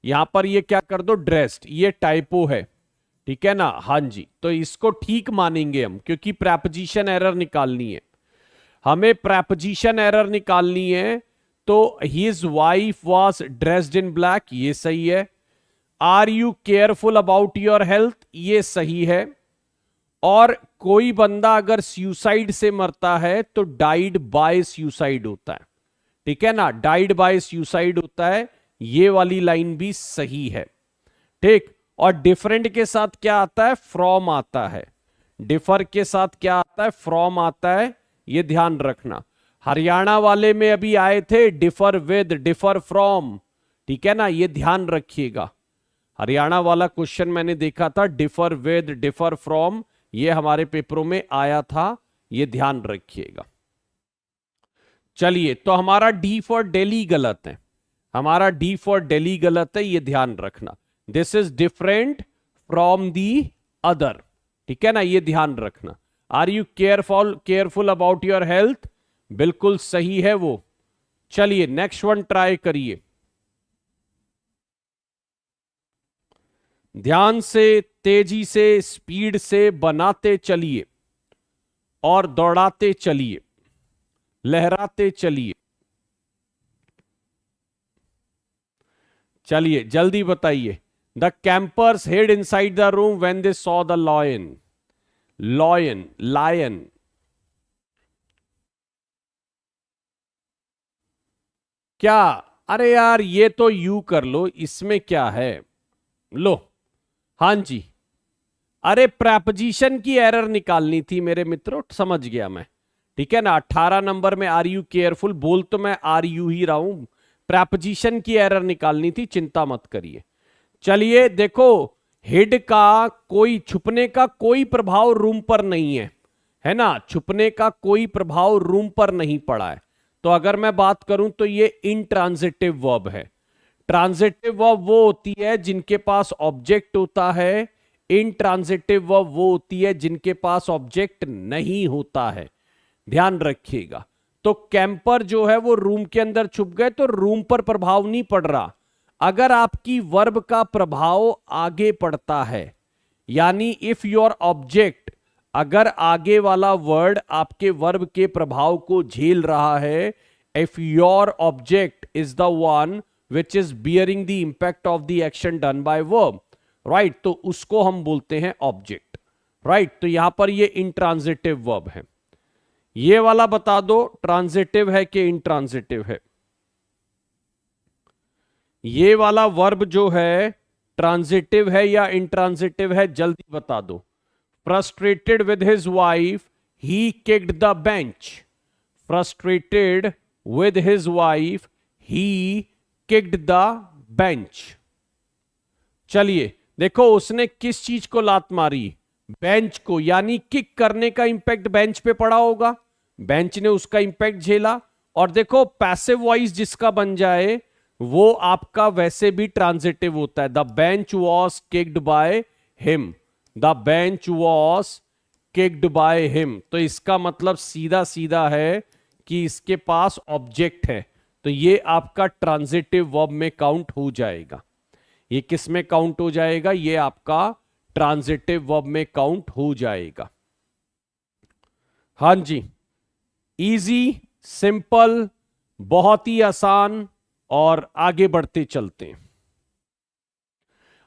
यहां पर ये क्या कर दो, ड्रेस्ड, ये टाइपो है, ठीक है ना। हां जी, तो इसको ठीक मानेंगे हम, क्योंकि प्रेपोजिशन एरर निकालनी है, हमें प्रेपोजिशन एरर निकालनी है। तो his wife was dressed in black, ये सही है। Are you careful about your health, ये सही है। और कोई बंदा अगर सुसाइड से मरता है तो डाइड बाय सुसाइड होता है, ठीक है ना, डाइड बाय सुसाइड होता है, ये वाली लाइन भी सही है, ठीक। और डिफरेंट के साथ क्या आता है, फ्रॉम आता है, डिफर के साथ क्या आता है, फ्रॉम आता है, ये ध्यान रखना। हरियाणा वाले में अभी आए थे डिफर विद, डिफर फ्रॉम, ठीक है ना, ये ध्यान रखिएगा। हरियाणा वाला क्वेश्चन मैंने देखा था, डिफर विद, डिफर फ्रॉम, ये हमारे पेपरों में आया था, ये ध्यान रखिएगा। चलिए, तो हमारा डी फॉर दिल्ली गलत है, हमारा डी फॉर दिल्ली गलत है, ये ध्यान रखना। This is different from the other, ठीक है ना, ये ध्यान रखना। Are you careful, careful about your health, बिल्कुल सही है वो। चलिए नेक्स्ट वन ट्राई करिए, ध्यान से, तेजी से, स्पीड से बनाते चलिए और दौड़ाते चलिए, लहराते चलिए। चलिए जल्दी बताइए। The campers head inside the room when they saw the lion, lion, lion, क्या, अरे यार ये तो यू कर लो, इसमें क्या है, लो, हां जी, अरे प्रेपोजिशन की एरर निकालनी थी मेरे मित्रों, समझ गया मैं, ठीक है ना। 18 नंबर में आर यू केयरफुल, बोल तो मैं आर यू ही रहा हूं, प्रेपोजिशन की एरर निकालनी थी, चिंता मत करिए। चलिए देखो, हिड का कोई, छुपने का कोई प्रभाव रूम पर नहीं है ना, छुपने का कोई प्रभाव रूम पर नहीं पड़ा है। तो अगर मैं बात करूं तो ये इंट्रांजिटिव वर्ब है। ट्रांजिटिव वर्ब वो होती है जिनके पास ऑब्जेक्ट होता है, इंट्रांजिटिव वर्ब वो होती है जिनके पास ऑब्जेक्ट नहीं होता है, ध्यान रखिएगा। तो कैंपर जो है वो रूम के अंदर छुप गए तो रूम पर प्रभाव नहीं पड़ रहा। अगर आपकी वर्ब का प्रभाव आगे पड़ता है, यानी इफ योर ऑब्जेक्ट, अगर आगे वाला वर्ड आपके वर्ब के प्रभाव को झेल रहा है, if your object is the one which is bearing the impact of the action done by verb, right, तो उसको हम बोलते हैं ऑब्जेक्ट, राइट। तो यहां पर ये इंट्रांजिटिव वर्ब है। ये वाला बता दो ट्रांजिटिव है कि इंट्रांजिटिव है। ये वाला वर्ब जो है ट्रांजिटिव है या इंट्रांजिटिव है, जल्दी बता दो। Frustrated with his wife he kicked the bench. Frustrated with his wife he kicked the bench. चलिए देखो, उसने किस चीज को लात मारी? बेंच को, यानी किक करने का इंपैक्ट बेंच पे पड़ा होगा, बेंच ने उसका इंपैक्ट झेला। और देखो पैसिव वॉइस जिसका बन जाए वो आपका वैसे भी ट्रांजिटिव होता है। The bench was kicked by him, the bench was kicked by him. तो इसका मतलब सीधा सीधा है कि इसके पास ऑब्जेक्ट है, तो ये आपका ट्रांजिटिव वर्ब में काउंट हो जाएगा। ये किस में काउंट हो जाएगा? ये आपका ट्रांजिटिव वर्ब में काउंट हो जाएगा। हां जी, इजी, सिंपल, बहुत ही आसान, और आगे बढ़ते चलते हैं।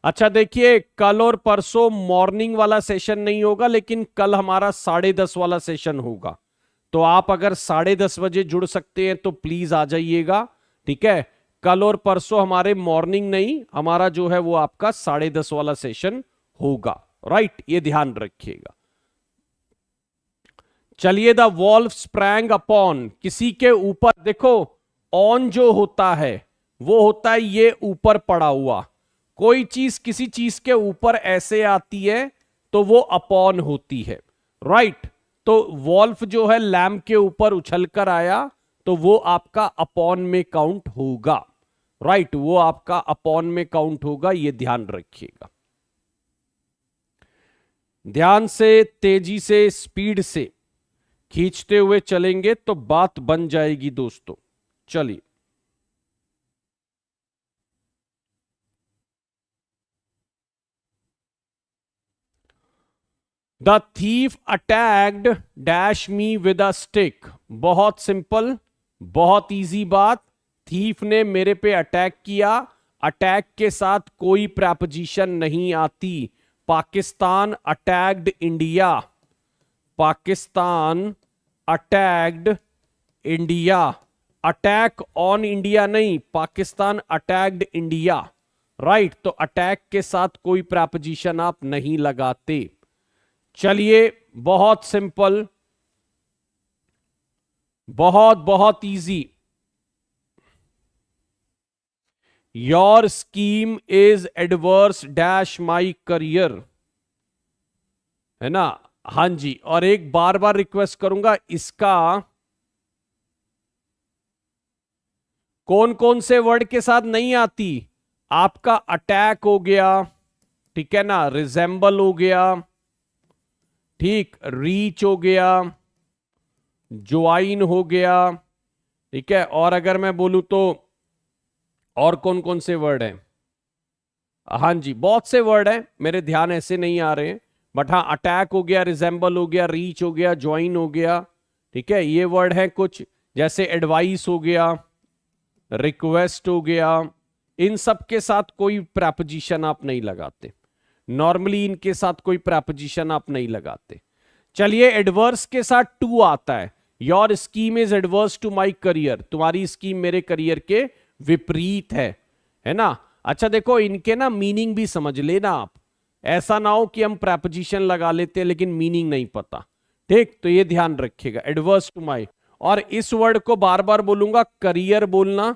अच्छा देखिए, कल और परसों मॉर्निंग वाला सेशन नहीं होगा, लेकिन कल हमारा 10:30 वाला सेशन होगा। तो आप अगर 10:30 बजे जुड़ सकते हैं तो प्लीज आ जाइएगा, ठीक है। कल और परसों हमारे मॉर्निंग नहीं, हमारा जो है वो आपका 10:30 वाला सेशन होगा, राइट, ये ध्यान रखिएगा। चलिए, द वॉल्फ स्प्रैंग अपॉन, किसी के ऊपर, देखो ऑन जो होता है वो होता है ये ऊपर पड़ा हुआ, कोई चीज किसी चीज के ऊपर ऐसे आती है तो वो अपॉन होती है, राइट। तो वॉल्फ जो है लैम्प के ऊपर उछलकर आया तो वो आपका अपॉन में काउंट होगा, राइट, वो आपका अपॉन में काउंट होगा, ये ध्यान रखिएगा। ध्यान से, तेजी से, स्पीड से खींचते हुए चलेंगे तो बात बन जाएगी दोस्तों। चलिए, the thief attacked dash me with a stick. बहुत सिंपल, बहुत इजी बात। थीफ ने मेरे पे अटैक किया, अटैक के साथ कोई प्रेपोजिशन नहीं आती। Pakistan attacked India, Pakistan attacked India, attack on India नहीं, पाकिस्तान अटैक्ड इंडिया, राइट। तो अटैक के साथ कोई प्रेपोजिशन आप नहीं लगाते। चलिए, बहुत सिंपल, बहुत बहुत easy. Your scheme is adverse dash my career, है ना। हां जी, और एक बार बार रिक्वेस्ट करूंगा, इसका कौन कौन से वर्ड के साथ नहीं आती? आपका अटैक हो गया, ठीक है ना, रिजेंबल हो गया, ठीक, रीच हो गया, ज्वाइन हो गया, ठीक है। और अगर मैं बोलूं तो और कौन कौन से वर्ड हैं? हां जी, बहुत से वर्ड हैं, मेरे ध्यान ऐसे नहीं आ रहे हैं, बट हाँ, अटैक हो गया, रिजेंबल हो गया, रीच हो गया, ज्वाइन हो गया, ठीक है। ये वर्ड है कुछ, जैसे एडवाइस हो गया, रिक्वेस्ट हो गया। इन सब के साथ कोई प्रेपोजिशन आप नहीं लगाते, नॉर्मली इनके साथ कोई प्रेपोजिशन आप नहीं लगाते। चलिए, एडवर्स के साथ टू आता है। Your scheme is adverse to my career, तुम्हारी स्कीम मेरे करियर के विपरीत है ना। अच्छा देखो, इनके ना मीनिंग भी समझ लेना आप। ऐसा ना हो कि हम प्रेपोजिशन लगा लेते हैं लेकिन मीनिंग नहीं पता। ठीक, तो ये ध्यान रखिएगा, एडवर्स टू माई। और इस वर्ड को बार बार बोलूंगा, करियर बोलना।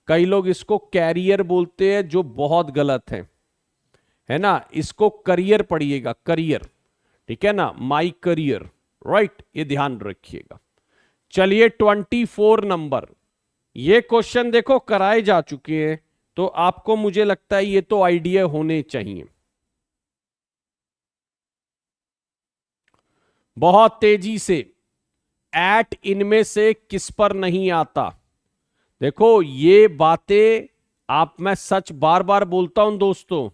कई लोग इसको कैरियर बोलते हैं जो बहुत गलत है ना। इसको करियर पढ़िएगा, करियर, ठीक है ना, माई करियर, राइट, ये ध्यान रखिएगा। चलिए 24 नंबर, ये क्वेश्चन देखो कराए जा चुके हैं, तो आपको मुझे लगता है ये तो आइडिया होने चाहिए। बहुत तेजी से, एट इनमें से किस पर नहीं आता। देखो ये बातें मैं सच बार बार बोलता हूं दोस्तों,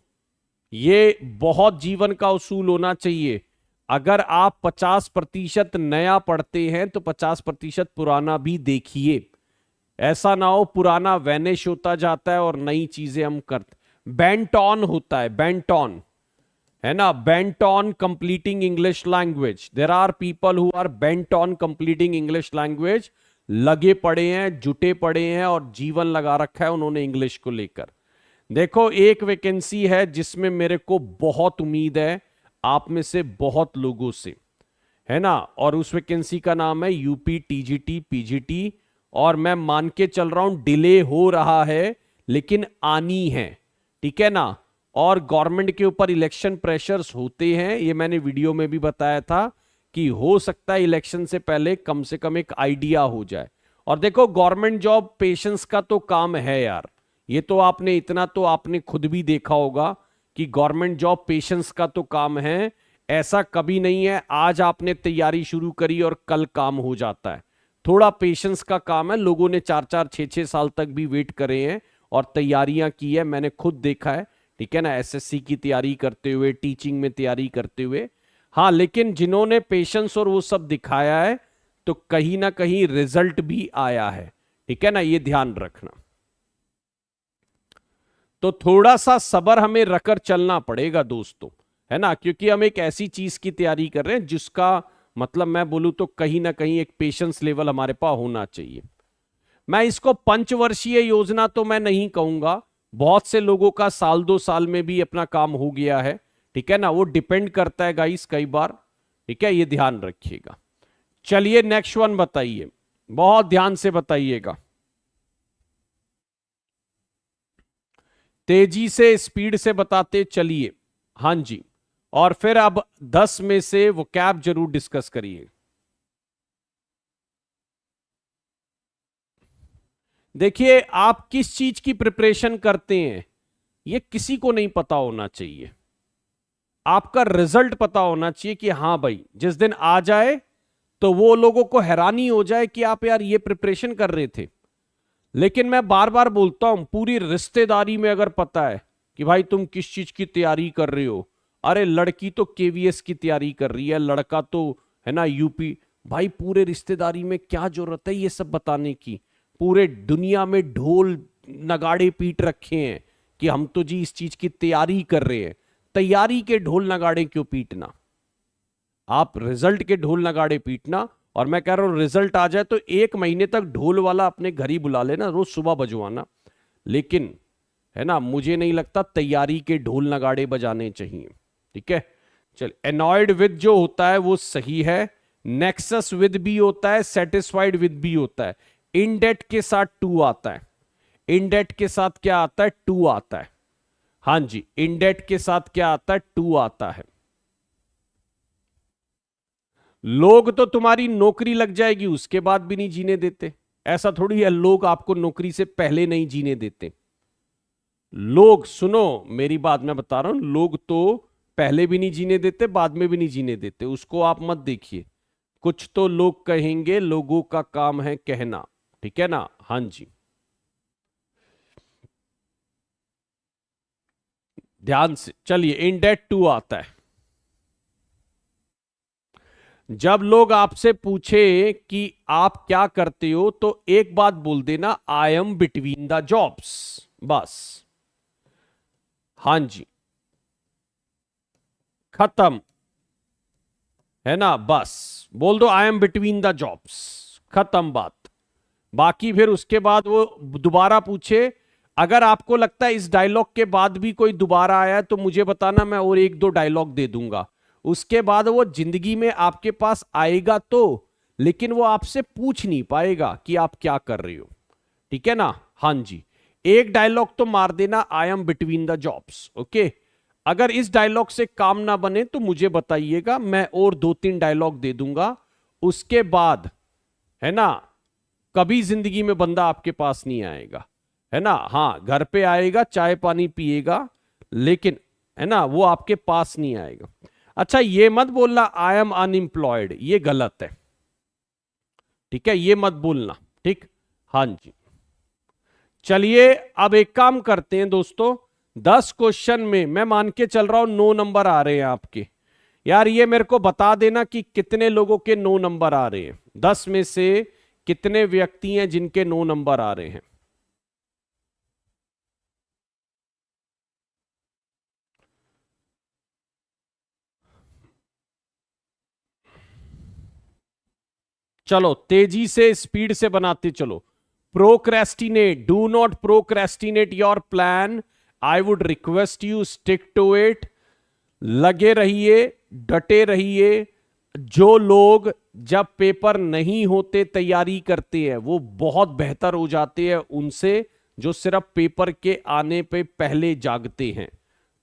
ये बहुत जीवन का उसूल होना चाहिए। अगर आप 50% नया पढ़ते हैं तो 50% पुराना भी देखिए। ऐसा ना हो पुराना वैनिश होता जाता है और नई चीजें हम करते। बेंट ऑन होता है, बेंट ऑन, है ना, bent on completing English language. There are people who are bent on completing English language, लगे पड़े हैं, जुटे पड़े हैं और जीवन लगा रखा है उन्होंने इंग्लिश को लेकर। देखो एक वैकेंसी है जिसमें मेरे को बहुत उम्मीद है आप में से बहुत लोगों से, है ना, और उस वैकेंसी का नाम है यूपी टीजीटी पीजीटी। और मैं मान के चल रहा हूं डिले हो रहा है लेकिन आनी है, ठीक है ना। और गवर्नमेंट के ऊपर इलेक्शन प्रेशर्स होते हैं, ये मैंने वीडियो में भी बताया था कि हो सकता है इलेक्शन से पहले कम से कम एक आइडिया हो जाए। और देखो गवर्नमेंट जॉब पेशेंस का तो काम है यार, ये तो आपने इतना तो आपने खुद भी देखा होगा कि गवर्नमेंट जॉब पेशेंस का तो काम है। ऐसा कभी नहीं है आज आपने तैयारी शुरू करी और कल काम हो जाता है। थोड़ा पेशेंस का काम है। लोगों ने 4-4 6-6 साल तक भी वेट करे हैं और तैयारियां की है, मैंने खुद देखा है, ठीक है ना, एसएससी की तैयारी करते हुए, टीचिंग में तैयारी करते हुए। हाँ, लेकिन जिन्होंने पेशेंस और वो सब दिखाया है तो कहीं ना कहीं रिजल्ट भी आया है, ठीक है ना, ये ध्यान रखना। तो थोड़ा सा सब्र हमें रखकर चलना पड़ेगा दोस्तों, है ना, क्योंकि हम एक ऐसी चीज की तैयारी कर रहे हैं जिसका मतलब मैं बोलूं तो कहीं ना कहीं एक पेशेंस लेवल हमारे पास होना चाहिए। मैं इसको पंचवर्षीय योजना तो मैं नहीं कहूंगा, बहुत से लोगों का साल 2 साल में भी अपना काम हो गया है, ठीक है ना, वो डिपेंड करता है गाइस कई बार, ठीक है, ये ध्यान रखिएगा। चलिए नेक्स्ट वन बताइए, बहुत ध्यान से बताइएगा, तेजी से स्पीड से बताते चलिए। हाँ जी, और फिर अब 10 में से वो कैप जरूर डिस्कस करिए। देखिए आप किस चीज की प्रिपरेशन करते हैं ये किसी को नहीं पता होना चाहिए, आपका रिजल्ट पता होना चाहिए कि हाँ भाई जिस दिन आ जाए तो वो लोगों को हैरानी हो जाए कि आप यार ये प्रिपरेशन कर रहे थे। लेकिन मैं बार बार बोलता हूं पूरी रिश्तेदारी में अगर पता है कि भाई तुम किस चीज की तैयारी कर रहे हो, अरे लड़की तो केवीएस की तैयारी कर रही है, लड़का तो है ना यूपी, भाई पूरे रिश्तेदारी में क्या जरूरत है ये सब बताने की। पूरे दुनिया में ढोल नगाड़े पीट रखे हैं कि हम तो जी इस चीज की तैयारी कर रहे हैं। तैयारी के ढोल नगाड़े क्यों पीटना, आप रिजल्ट के ढोल नगाड़े पीटना। और मैं कह रहा हूं रिजल्ट आ जाए तो 1 महीने तक ढोल वाला अपने घर ही बुला लेना, रोज सुबह बजवाना। लेकिन है ना मुझे नहीं लगता तैयारी के ढोल नगाड़े बजाने चाहिए, ठीक है। चल एनॉयड विद जो होता है वो सही है, नेक्सस विद भी होता है, सेटिस्फाइड विद भी होता है। इनडेट के साथ टू आता है, इनडेट के साथ क्या आता है, टू आता है। हाँ जी, इनडेट के साथ क्या आता है, टू आता है। लोग तो तुम्हारी नौकरी लग जाएगी उसके बाद भी नहीं जीने देते, ऐसा थोड़ी है लोग आपको नौकरी से पहले नहीं जीने देते। लोग सुनो मेरी बात, मैं बता रहा हूं, लोग तो पहले भी नहीं जीने देते बाद में भी नहीं जीने देते, उसको आप मत देखिए। कुछ तो लोग कहेंगे, लोगों का काम है कहना, ठीक है ना। हाँ जी, ध्यान से चलिए, इंडेट टू आता है। जब लोग आपसे पूछे कि आप क्या करते हो तो एक बात बोल देना, I am between the jobs, बस। हाँ जी, खत्म, है ना, बस बोल दो I am between the jobs, खत्म बात। बाकी फिर उसके बाद वो दोबारा पूछे अगर आपको लगता है इस डायलॉग के बाद भी कोई दोबारा आया है तो मुझे बताना, मैं और एक दो डायलॉग दे दूंगा। उसके बाद वो जिंदगी में आपके पास आएगा तो, लेकिन वो आपसे पूछ नहीं पाएगा कि आप क्या कर रहे हो। ठीक है ना? हाँ जी, एक डायलॉग तो मार देना, I am between the jobs. Okay, अगर इस डायलॉग से काम ना बने तो मुझे बताइएगा, मैं और दो तीन डायलॉग दे दूंगा। उसके बाद है ना, कभी जिंदगी में बंदा आपके पास नहीं आएगा, है ना? हाँ, घर पे आएगा, चाय पानी पिएगा, लेकिन है ना, वो आपके पास नहीं आएगा। अच्छा, ये मत बोलना आई एम अनएम्प्लॉयड, ये गलत है। ठीक है, ये मत बोलना। ठीक, हाँ जी। चलिए अब एक काम करते हैं दोस्तों, 10 क्वेश्चन में मैं मान के चल रहा हूं 9 नंबर आ रहे हैं आपके। यार ये मेरे को बता देना कि कितने लोगों के 9 नंबर आ रहे हैं, 10 में से कितने व्यक्ति हैं जिनके 9 नंबर आ रहे हैं। चलो तेजी से स्पीड से बनाते चलो। Procrastinate, do not procrastinate your plan, I would request you stick to it. लगे रहिए, डटे रहिए। जो लोग जब पेपर नहीं होते तैयारी करते हैं वो बहुत बेहतर हो जाते हैं उनसे जो सिर्फ पेपर के आने पे पहले जागते हैं।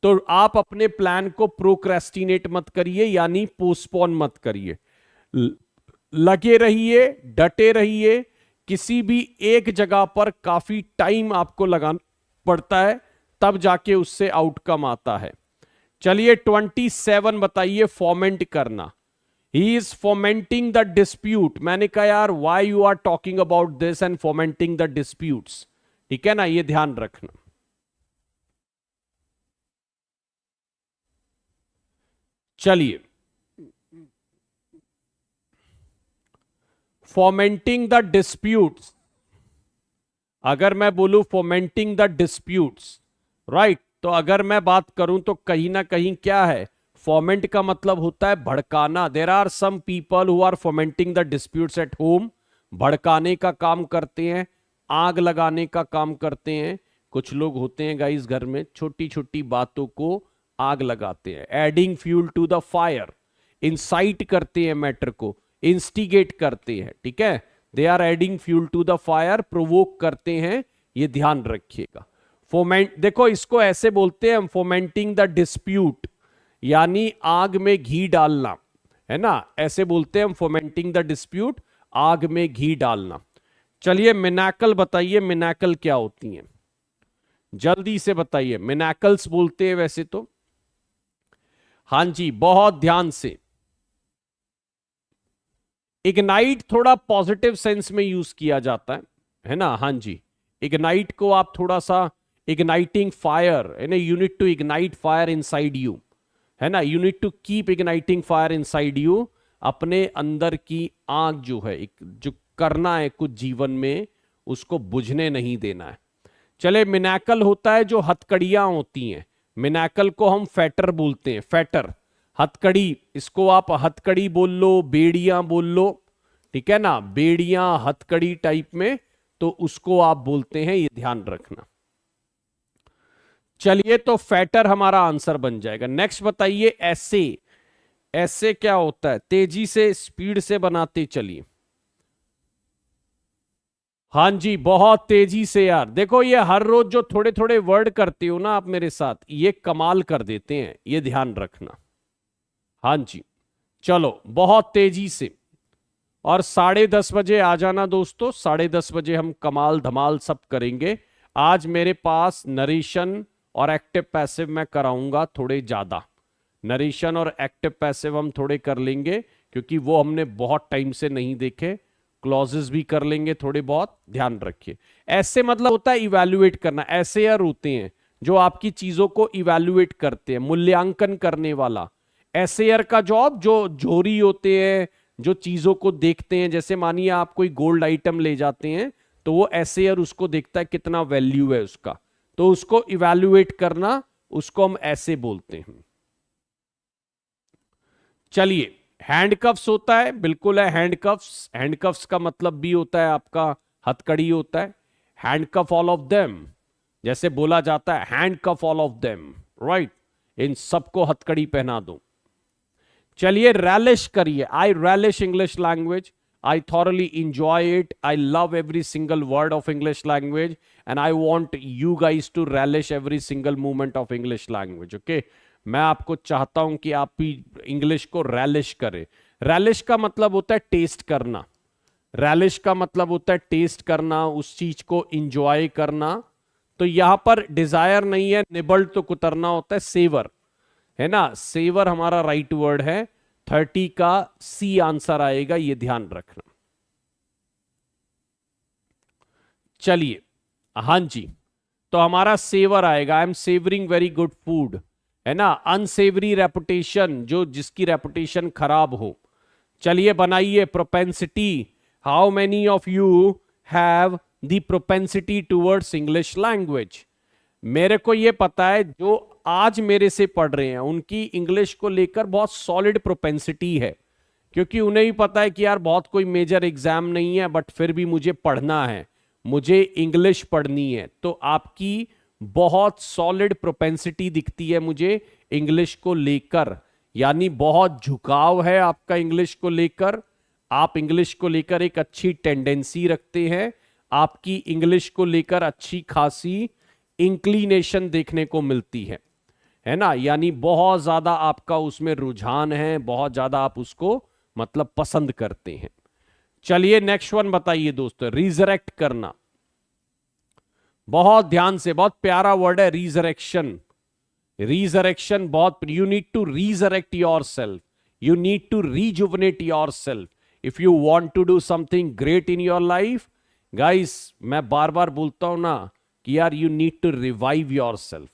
तो आप अपने प्लान को प्रोक्रेस्टिनेट मत करिए, यानी पोस्टपोन मत करिए। लगे रहिए, डटे रहिए। किसी भी एक जगह पर काफी टाइम आपको लगाना पड़ता है, तब जाके उससे आउटकम आता है। चलिए 27 बताइए, फॉर्मेंट करना। He is fomenting the dispute. मैंने कहा यार why you are talking about this and fomenting the disputes. ठीक है ना, ये ध्यान रखना। चलिए, फॉर्मेंटिंग द डिस्प्यूट्स, अगर मैं बोलूं फॉर्मेंटिंग द डिस्प्यूट्स, राइट, तो अगर मैं बात करूं तो कहीं ना कहीं क्या है, फॉर्मेंट का मतलब होता है भड़काना। There are some people who are fomenting the disputes at home. भड़काने का काम करते हैं, आग लगाने का काम करते हैं। कुछ लोग होते हैं गाइस घर में छोटी छोटी बातों को आग लगाते हैं, adding fuel to the fire. Incite करते हैं मैटर को, इंस्टिगेट करते हैं। ठीक है, they are adding fuel to the fire, provoke करते हैं, ये ध्यान रखिएगा। फोमेंट, देखो इसको ऐसे बोलते हैं हम, फोमेंटिंग द डिस्प्यूट, यानी आग में घी डालना, है ना, ऐसे बोलते हैं हम, फोमेंटिंग द डिस्प्यूट, आग में घी डालना। चलिए मिनाकल बताइए, मिनाकल क्या होती हैं, जल्दी से बताइए। मिनाकल्स बोलते हैं वैसे तो। हाँ जी, बहुत ध्यान से। इग्नाइट थोड़ा पॉजिटिव सेंस में यूज किया जाता है ना? हाँ जी, इग्नाइट को आप थोड़ा सा, इग्नाइटिंग फायर, है ना, you need to ignite fire inside you, है ना, you need to keep igniting fire inside you. अपने अंदर की आग जो है, एक जो करना है कुछ जीवन में, उसको बुझने नहीं देना है। चले, मिनाकल होता है जो हथकड़ियां होती हैं, मिनाकल को हम फैटर बोलते हैं, फैटर, हथकड़ी, इसको आप हथकड़ी बोल लो, बेड़ियां बोल लो। ठीक है ना, बेड़ियां हथकड़ी टाइप में, तो उसको आप बोलते हैं, ये ध्यान रखना। चलिए तो फैटर हमारा आंसर बन जाएगा। नेक्स्ट बताइए, ऐसे, ऐसे क्या होता है, तेजी से स्पीड से बनाते चलिए। हाँ जी, बहुत तेजी से यार। देखो ये हर रोज जो थोड़े थोड़े वर्ड करते हो ना आप मेरे साथ, ये कमाल कर देते हैं, ये ध्यान रखना। हाँ जी, चलो बहुत तेजी से। और 10:30 बजे आ जाना दोस्तों, 10:30 बजे हम कमाल धमाल सब करेंगे। आज मेरे पास नरेशन और एक्टिव पैसिव मैं कराऊंगा थोड़े ज्यादा। नरेशन और एक्टिव पैसिव हम थोड़े कर लेंगे क्योंकि वो हमने बहुत टाइम से नहीं देखे। क्लॉजेस भी कर लेंगे थोड़े बहुत, ध्यान रखिए। ऐसे मतलब होता है इवैल्यूएट करना, ऐसे यार होते हैं जो आपकी चीजों को इवैल्यूएट करते हैं, मूल्यांकन करने वाला। एसेयर का जॉब जो जोरी होते हैं, जो चीजों को देखते हैं, जैसे मानिए आप कोई गोल्ड आइटम ले जाते हैं तो वो एसेयर उसको देखता है कितना वैल्यू है उसका, तो उसको इवैल्यूएट करना, उसको हम ऐसे बोलते हैं। चलिए, हैंडकफ्स होता है, बिल्कुल है हैंडकफ्स। हैंडकफ्स का मतलब भी होता है आपका हथकड़ी होता है। हैंडकफ ऑल ऑफ देम, जैसे बोला जाता है handcuff all of them, right, इन सबको हथकड़ी पहना दो। चलिए रैलिश करिए, I relish English language, I thoroughly enjoy it. I love every single word of English language, and I want you guys to relish every single moment of English language. Okay? मैं आपको चाहता हूं कि आप भी English को relish करें। Relish का मतलब होता है टेस्ट करना। रैलिश का मतलब होता है टेस्ट करना, उस चीज को इंजॉय करना। तो यहां पर डिजायर नहीं है, निबल्ड तो कुतरना होता है, सेवर है ना, सेवर हमारा राइट वर्ड है। 30 का सी आंसर आएगा, ये ध्यान रखना। चलिए, हां जी, तो हमारा सेवर आएगा, I am savouring very good food, है ना। अनसेवरी रेपुटेशन, जो जिसकी रेपुटेशन खराब हो। चलिए बनाइए propensity, how many of you have the propensity towards English language. मेरे को ये पता है जो आज मेरे से पढ़ रहे हैं उनकी इंग्लिश को लेकर बहुत सॉलिड प्रोपेंसिटी है, क्योंकि उन्हें भी पता है कि यार बहुत कोई मेजर एग्जाम नहीं है, बट फिर भी मुझे पढ़ना है, मुझे इंग्लिश पढ़नी है। तो आपकी बहुत सॉलिड प्रोपेंसिटी दिखती है मुझे इंग्लिश को लेकर, यानी बहुत झुकाव है आपका इंग्लिश को लेकर। आप इंग्लिश को लेकर एक अच्छी टेंडेंसी रखते हैं, आपकी इंग्लिश को लेकर अच्छी खासी इंक्लिनेशन देखने को मिलती है ना, यानी बहुत ज्यादा आपका उसमें रुझान है, बहुत ज्यादा आप उसको मतलब पसंद करते हैं। चलिए नेक्स्ट वन बताइए दोस्तों, रिजरेक्ट करना। बहुत ध्यान से, बहुत प्यारा वर्ड है रिजरेक्शन। रिजरेक्शन बहुत, you need to resurrect yourself, you need to rejuvenate yourself if you want to do something great in your life. Guys मैं बार बार बोलता हूं ना कि यार you need to revive yourself.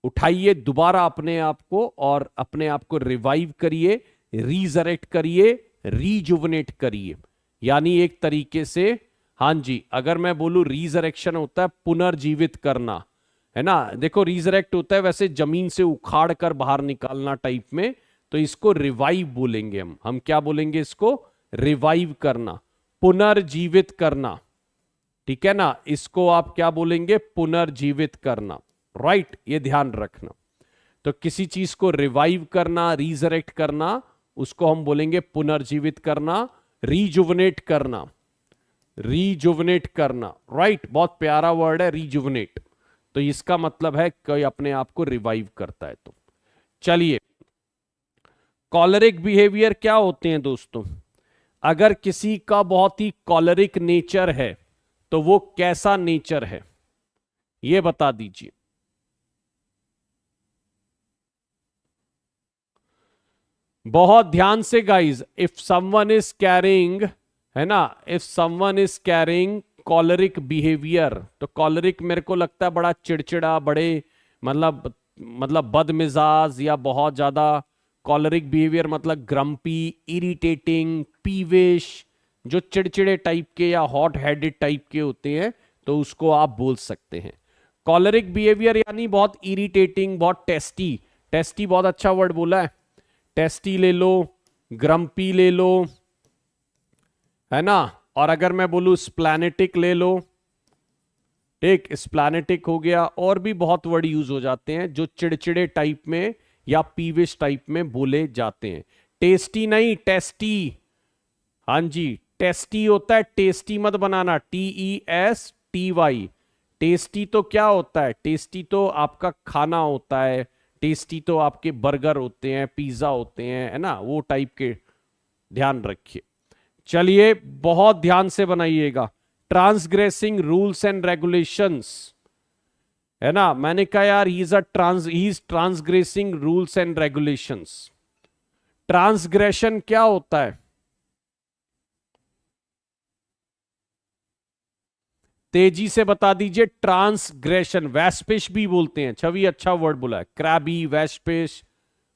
उठाइए दोबारा अपने आप को और अपने आप को रिवाइव करिए, रीजरेक्ट करिए, रीजुवनेट करिए, यानी एक तरीके से, हां जी, अगर मैं बोलूं रीजरेक्शन होता है पुनर्जीवित करना, है ना। देखो रीजरेक्ट होता है वैसे जमीन से उखाड़ कर बाहर निकालना टाइप में, तो इसको रिवाइव बोलेंगे हम क्या बोलेंगे इसको, रिवाइव करना, पुनर्जीवित करना, ठीक है ना। इसको आप क्या बोलेंगे, पुनर्जीवित करना, राइट, ये ध्यान रखना। तो किसी चीज को रिवाइव करना, रीजरेक्ट करना, उसको हम बोलेंगे पुनर्जीवित करना, रीजुवनेट करना, रीजुवनेट करना, राइट, बहुत प्यारा वर्ड है रीजुवनेट। तो इसका मतलब है कोई अपने आप को रिवाइव करता है। तो चलिए, कॉलरिक बिहेवियर क्या होते हैं दोस्तों। अगर किसी का बहुत ही कॉलरिक नेचर है तो वो कैसा नेचर है, ये बता दीजिए। बहुत ध्यान से guys, if someone is caring, है ना, if someone is caring choleric behaviour, तो कॉलरिक मेरे को लगता है बड़ा चिड़चिड़ा, बड़े मतलब बदमिजाज, या बहुत ज्यादा कॉलरिक बिहेवियर मतलब ग्रम्पी, इरिटेटिंग, पीविश, जो चिड़चिड़े टाइप के या हॉट हेडेड टाइप के होते हैं, तो उसको आप बोल सकते हैं। कॉलरिक बिहेवियर यानी बहुत इरिटेटिंग, बहुत टेस्टी, टेस्टी बहुत अच्छा वर्ड बोला है, टेस्टी ले लो, ग्रम्पी ले लो, है ना। और अगर मैं बोलूं स्प्लैनेटिक ले लो, ठीक, स्प्लैनेटिक हो गया, और भी बहुत वर्ड यूज हो जाते हैं जो चिड़चिड़े टाइप में या पीविश टाइप में बोले जाते हैं। टेस्टी नहीं, टेस्टी, हां जी, टेस्टी होता है, टेस्टी मत बनाना, TESTY। टेस्टी तो क्या होता है, टेस्टी तो आपका खाना होता है, टेस्टी तो आपके बर्गर होते हैं, पिज्जा होते हैं, है ना, वो टाइप के, ध्यान रखिए। चलिए बहुत ध्यान से बनाइएगा, ट्रांसग्रेसिंग रूल्स एंड रेगुलेशंस, है ना। मैंने कहा यार he is transgressing rules and regulations. Transgression क्या होता है, तेजी से बता दीजिए। ट्रांसग्रेशन, वैस्पिश भी बोलते हैं, छवि अच्छा वर्ड बोला है, क्रैबी, वैस्पिश,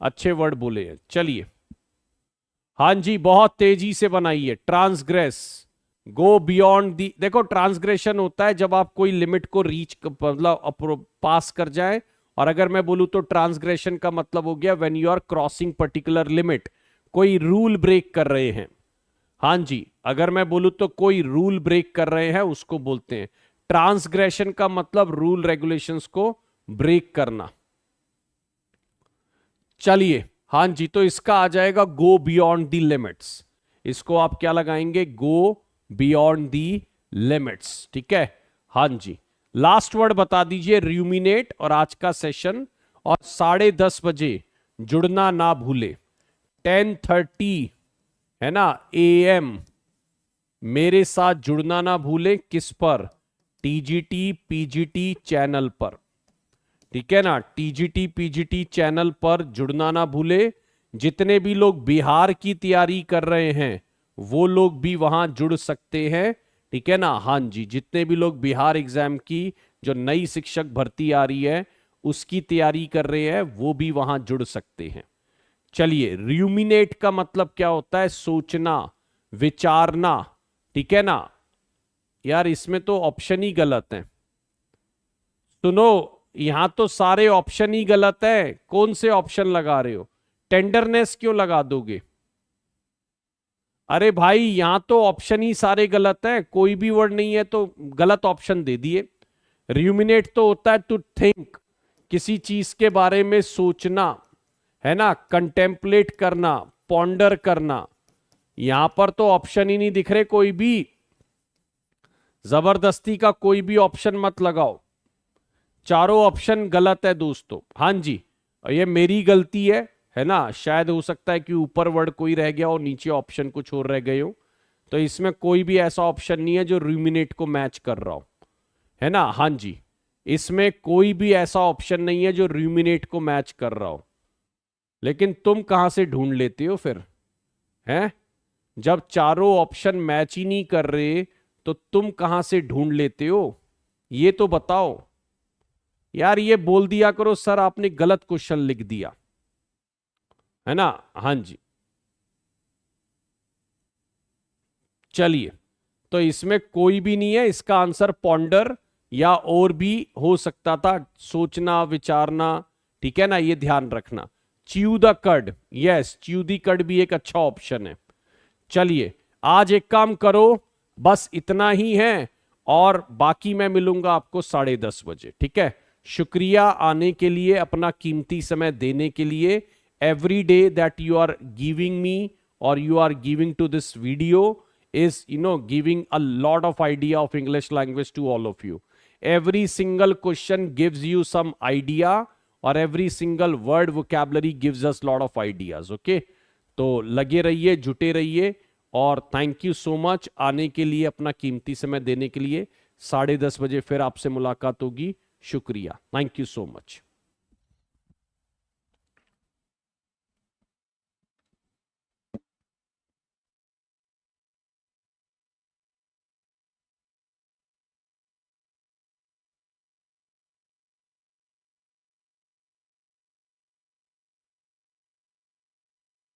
अच्छे वर्ड बोले हैं। चलिए, हां जी, बहुत तेजी से बनाइए। ट्रांसग्रेस, गो बियॉन्ड दी, देखो ट्रांसग्रेशन होता है जब आप कोई लिमिट को रीच मतलब पास कर जाए, और अगर मैं बोलूं तो ट्रांसग्रेशन का मतलब हो गया when you are crossing particular limit, कोई रूल ब्रेक कर रहे हैं। हां जी, अगर मैं बोलूं तो कोई रूल ब्रेक कर रहे हैं उसको बोलते हैं ट्रांसग्रेशन का मतलब रूल रेगुलेशंस को ब्रेक करना। चलिए, हाँ जी, तो इसका आ जाएगा गो बियॉन्ड दी लिमिट्स। इसको आप क्या लगाएंगे? Go beyond the limits. ठीक है, हाँ जी। लास्ट वर्ड बता दीजिए, रूमिनेट। और आज का सेशन, और 10:30 जुड़ना ना भूले। 10:30 है ना AM मेरे साथ जुड़ना ना भूले। किस पर? TGT PGT चैनल पर। ठीक है ना, TGT PGT चैनल पर जुड़ना ना भूले। जितने भी लोग बिहार की तैयारी कर रहे हैं वो लोग भी वहां जुड़ सकते हैं। ठीक है ना, हाँ जी, जितने भी लोग बिहार एग्जाम की जो नई शिक्षक भर्ती आ रही है उसकी तैयारी कर रहे हैं वो भी वहां जुड़ सकते हैं। चलिए, रूमिनेट का मतलब क्या होता है? सोचना, विचारना। ठीक है ना यार, इसमें तो ऑप्शन ही गलत है। सुनो, यहां तो सारे ऑप्शन ही गलत है। कौन से ऑप्शन लगा रहे हो? टेंडरनेस क्यों लगा दोगे? अरे भाई, यहां तो ऑप्शन ही सारे गलत है, कोई भी वर्ड नहीं है तो गलत ऑप्शन दे दिए। रूमिनेट तो होता है टू थिंक, किसी चीज के बारे में सोचना, है ना, कंटेम्पलेट करना, पॉन्डर करना। यहां पर तो ऑप्शन ही नहीं दिख रहे कोई भी। जबरदस्ती का कोई भी ऑप्शन मत लगाओ, चारों ऑप्शन गलत है दोस्तों। हाँ जी, और ये मेरी गलती है ना, शायद हो सकता है कि ऊपर वर्ड कोई रह गया और नीचे ऑप्शन कुछ और रह गए हो। तो इसमें कोई भी ऐसा ऑप्शन नहीं है जो रूमिनेट को मैच कर रहा हो, है ना। हाँ जी, इसमें कोई भी ऐसा ऑप्शन नहीं है जो रूमिनेट को मैच कर रहा हो। लेकिन तुम कहां से ढूंढ लेते हो फिर? हैं, जब चारों ऑप्शन मैच ही नहीं कर रहे तो तुम कहां से ढूंढ लेते हो? ये तो बताओ यार। ये बोल दिया करो सर आपने गलत क्वेश्चन लिख दिया, है ना। हाँ जी, चलिए, तो इसमें कोई भी नहीं है। इसका आंसर पॉन्डर या और भी हो सकता था, सोचना, विचारना। ठीक है ना, ये ध्यान रखना। Chew the curd, yes, chew the curd भी एक अच्छा ऑप्शन है। चलिए, आज एक काम करो, बस इतना ही है, और बाकी मैं मिलूंगा आपको 10:30 ठीक है। शुक्रिया आने के लिए, अपना कीमती समय देने के लिए। Every day that you are giving me और you are giving to this video is giving a lot of idea of English language to all of you. Every single question gives you some idea, और every single word vocabulary gives us lot of ideas. Okay, तो लगे रहिए, जुटे रहिए, और thank you so much आने के लिए, अपना कीमती समय देने के लिए। 10:30 फिर आपसे मुलाकात होगी। शुक्रिया, थैंक यू सो मच।